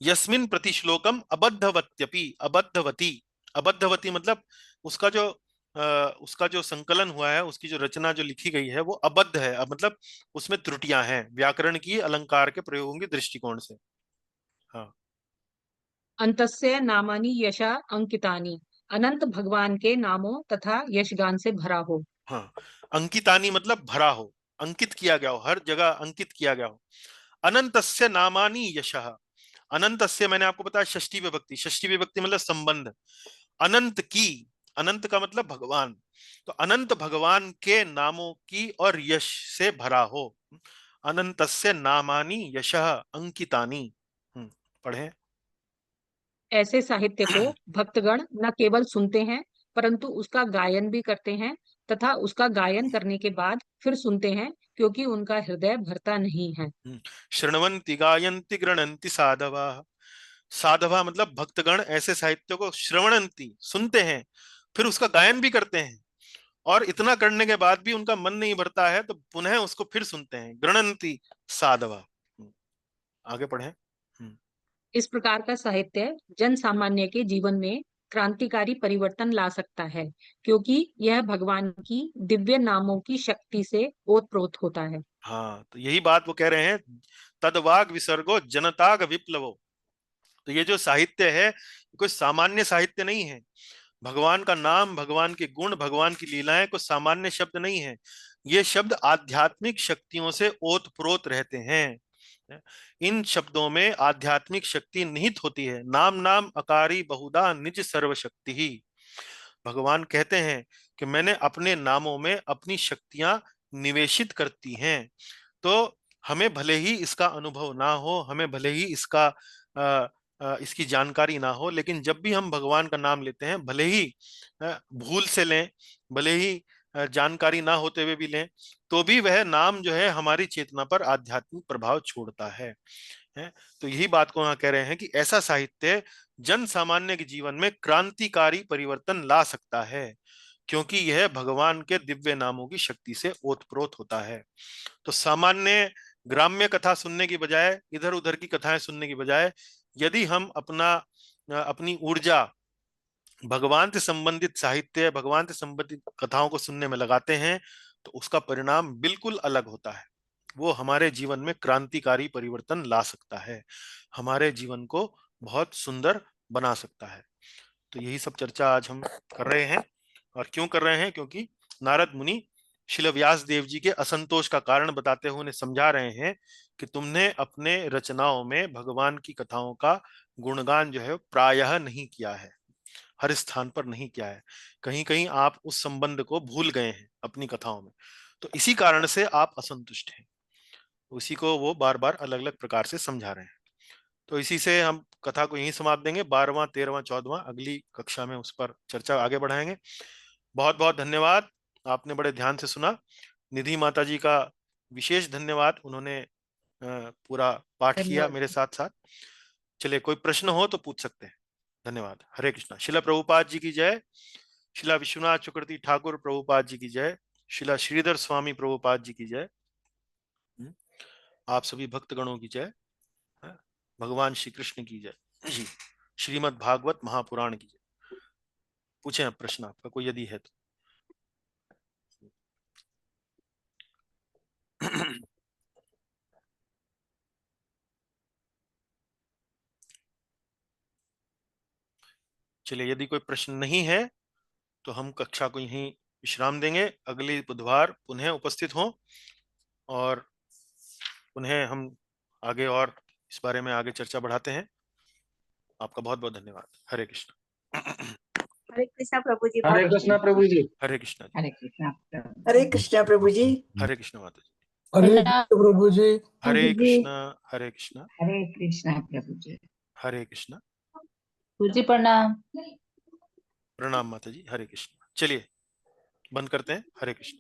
यस्मिन प्रतिश्लोकम अबद्धवत्यपि, अबद्धवती। अबद्धवती मतलब उसका जो उसका जो संकलन हुआ है, उसकी जो रचना जो लिखी गई है वो अबद्ध है। अब मतलब उसमें त्रुटियां हैं व्याकरण की, अलंकार के प्रयोगों की दृष्टिकोण से। हाँ। अंतस्य नामानि यशा अंकितानि, अनंत भगवान के नामों तथा यशगान से भरा हो। हाँ, अंकितानी मतलब भरा हो, अंकित किया गया हो, हर जगह अंकित किया गया हो। अनंतस्य नामानि यशः। अनंतस्य मैंने आपको बताया षष्ठी विभक्ति। षष्ठी विभक्ति मतलब संबंध। अनंत की, अनंत का मतलब भगवान, तो अनंत भगवान के नामों की और यश से भरा हो। अनंतस्य नामानि यशः अंकितानि। पढ़ें। ऐसे साहित्य को भक्तगण न केवल सुनते हैं, परंतु उसका गायन भी करते हैं, तथा उसका गायन करने के बाद फिर सुनते हैं, क्योंकि उनका हृदय भरता नहीं है। शृण्वन्ति गायन्ति गृणन्ति साधवा। साधवा मतलब भक्तगण ऐसे साहित्य को श्रवणंती, सुनते हैं, फिर उसका गायन भी करते हैं। और इतना करने के बाद भी उनका मन नहीं भरता है तो पुनः उसको फिर सुनते हैं। गृणंती साधवा। आगे पढ़ें। इस प्रकार का साहित्य जन सामान्य के जीवन में क्रांतिकारी परिवर्तन ला सकता है, क्योंकि यह भगवान की दिव्य नामों की शक्ति से ओतप्रोत होता है। हाँ, तो यही बात वो कह रहे हैं, तदवाग विसर्गो जनताग विप्लवो। तो ये जो साहित्य है कोई सामान्य साहित्य नहीं है। भगवान का नाम, भगवान के गुण, भगवान की लीलाएं कोई सामान्य शब्द नहीं है। ये शब्द आध्यात्मिक शक्तियों से ओतप्रोत रहते हैं। इन शब्दों में आध्यात्मिक शक्ति निहित होती है। नाम नाम अकारी बहुधा निज सर्वशक्ति ही। भगवान कहते हैं कि मैंने अपने नामों में अपनी शक्तियां निवेशित करती हैं। तो हमें भले ही इसका अनुभव ना हो, हमें भले ही इसकी जानकारी ना हो, लेकिन जब भी हम भगवान का नाम लेते हैं, भले ही भूल से लें, भले ही जानकारी ना होते हुए भी लें, तो भी वह नाम जो है हमारी चेतना पर आध्यात्मिक प्रभाव छोड़ता है। तो यही बात को यहाँ कह रहे हैं कि ऐसा साहित्य जन सामान्य के जीवन में क्रांतिकारी परिवर्तन ला सकता है, क्योंकि यह भगवान के दिव्य नामों की शक्ति से ओतप्रोत होता है। तो सामान्य ग्राम्य कथा सुनने की बजाय, इधर उधर की कथाएं सुनने की बजाय, यदि हम अपनी ऊर्जा भगवान से संबंधित साहित्य, भगवान से संबंधित कथाओं को सुनने में लगाते हैं तो उसका परिणाम बिल्कुल अलग होता है। वो हमारे जीवन में क्रांतिकारी परिवर्तन ला सकता है, हमारे जीवन को बहुत सुंदर बना सकता है। तो यही सब चर्चा आज हम कर रहे हैं। और क्यों कर रहे हैं? क्योंकि नारद मुनि श्रील व्यास देव जी के असंतोष का कारण बताते हुए उन्हें समझा रहे हैं कि तुमने अपने रचनाओं में भगवान की कथाओं का गुणगान जो है प्रायः नहीं किया है, हर स्थान पर नहीं किया है, कहीं कहीं आप उस संबंध को भूल गए हैं अपनी कथाओं में, तो इसी कारण से आप असंतुष्ट हैं। उसी को वो बार बार अलग अलग प्रकार से समझा रहे हैं। तो इसी से हम कथा को यहीं समाप्त देंगे। 12वां 13वां 14वां अगली कक्षा में उस पर चर्चा आगे बढ़ाएंगे। बहुत बहुत धन्यवाद, आपने बड़े ध्यान से सुना। निधि माता जी का विशेष धन्यवाद, उन्होंने पूरा पाठ किया धन्यवाद। मेरे साथ साथ। चलिए, कोई प्रश्न हो तो पूछ सकते हैं। धन्यवाद। हरे कृष्णा। शिला प्रभुपाद जी की जय। शिला विश्वनाथ चक्रवर्ती ठाकुर प्रभुपाद जी की जय। शिला श्रीधर स्वामी प्रभुपाद जी की जय। आप सभी भक्तगणों की जय। भगवान श्री कृष्ण की जय जी। श्रीमद् भागवत महापुराण की जय। पूछें आप प्रश्न, आपका कोई यदि है तो। चलिए, यदि कोई प्रश्न नहीं है तो हम कक्षा को यहीं विश्राम देंगे। अगले बुधवार पुनः उपस्थित हों और पुनः हम आगे और इस बारे में आगे चर्चा बढ़ाते हैं। आपका बहुत बहुत धन्यवाद। हरे कृष्ण। हरे कृष्णा प्रभु जी। हरे कृष्णा प्रभु जी। हरे कृष्णा जी। हरे कृष्णा। हरे कृष्णा प्रभु जी। हरे कृष्ण माता जी। हरे प्रभु जी। हरे कृष्णा। हरे कृष्णा। हरे कृष्णा प्रभु जी। हरे कृष्णा। जी प्रणाम। प्रणाम माता जी। हरे कृष्ण। चलिए, बंद करते हैं। हरे कृष्ण।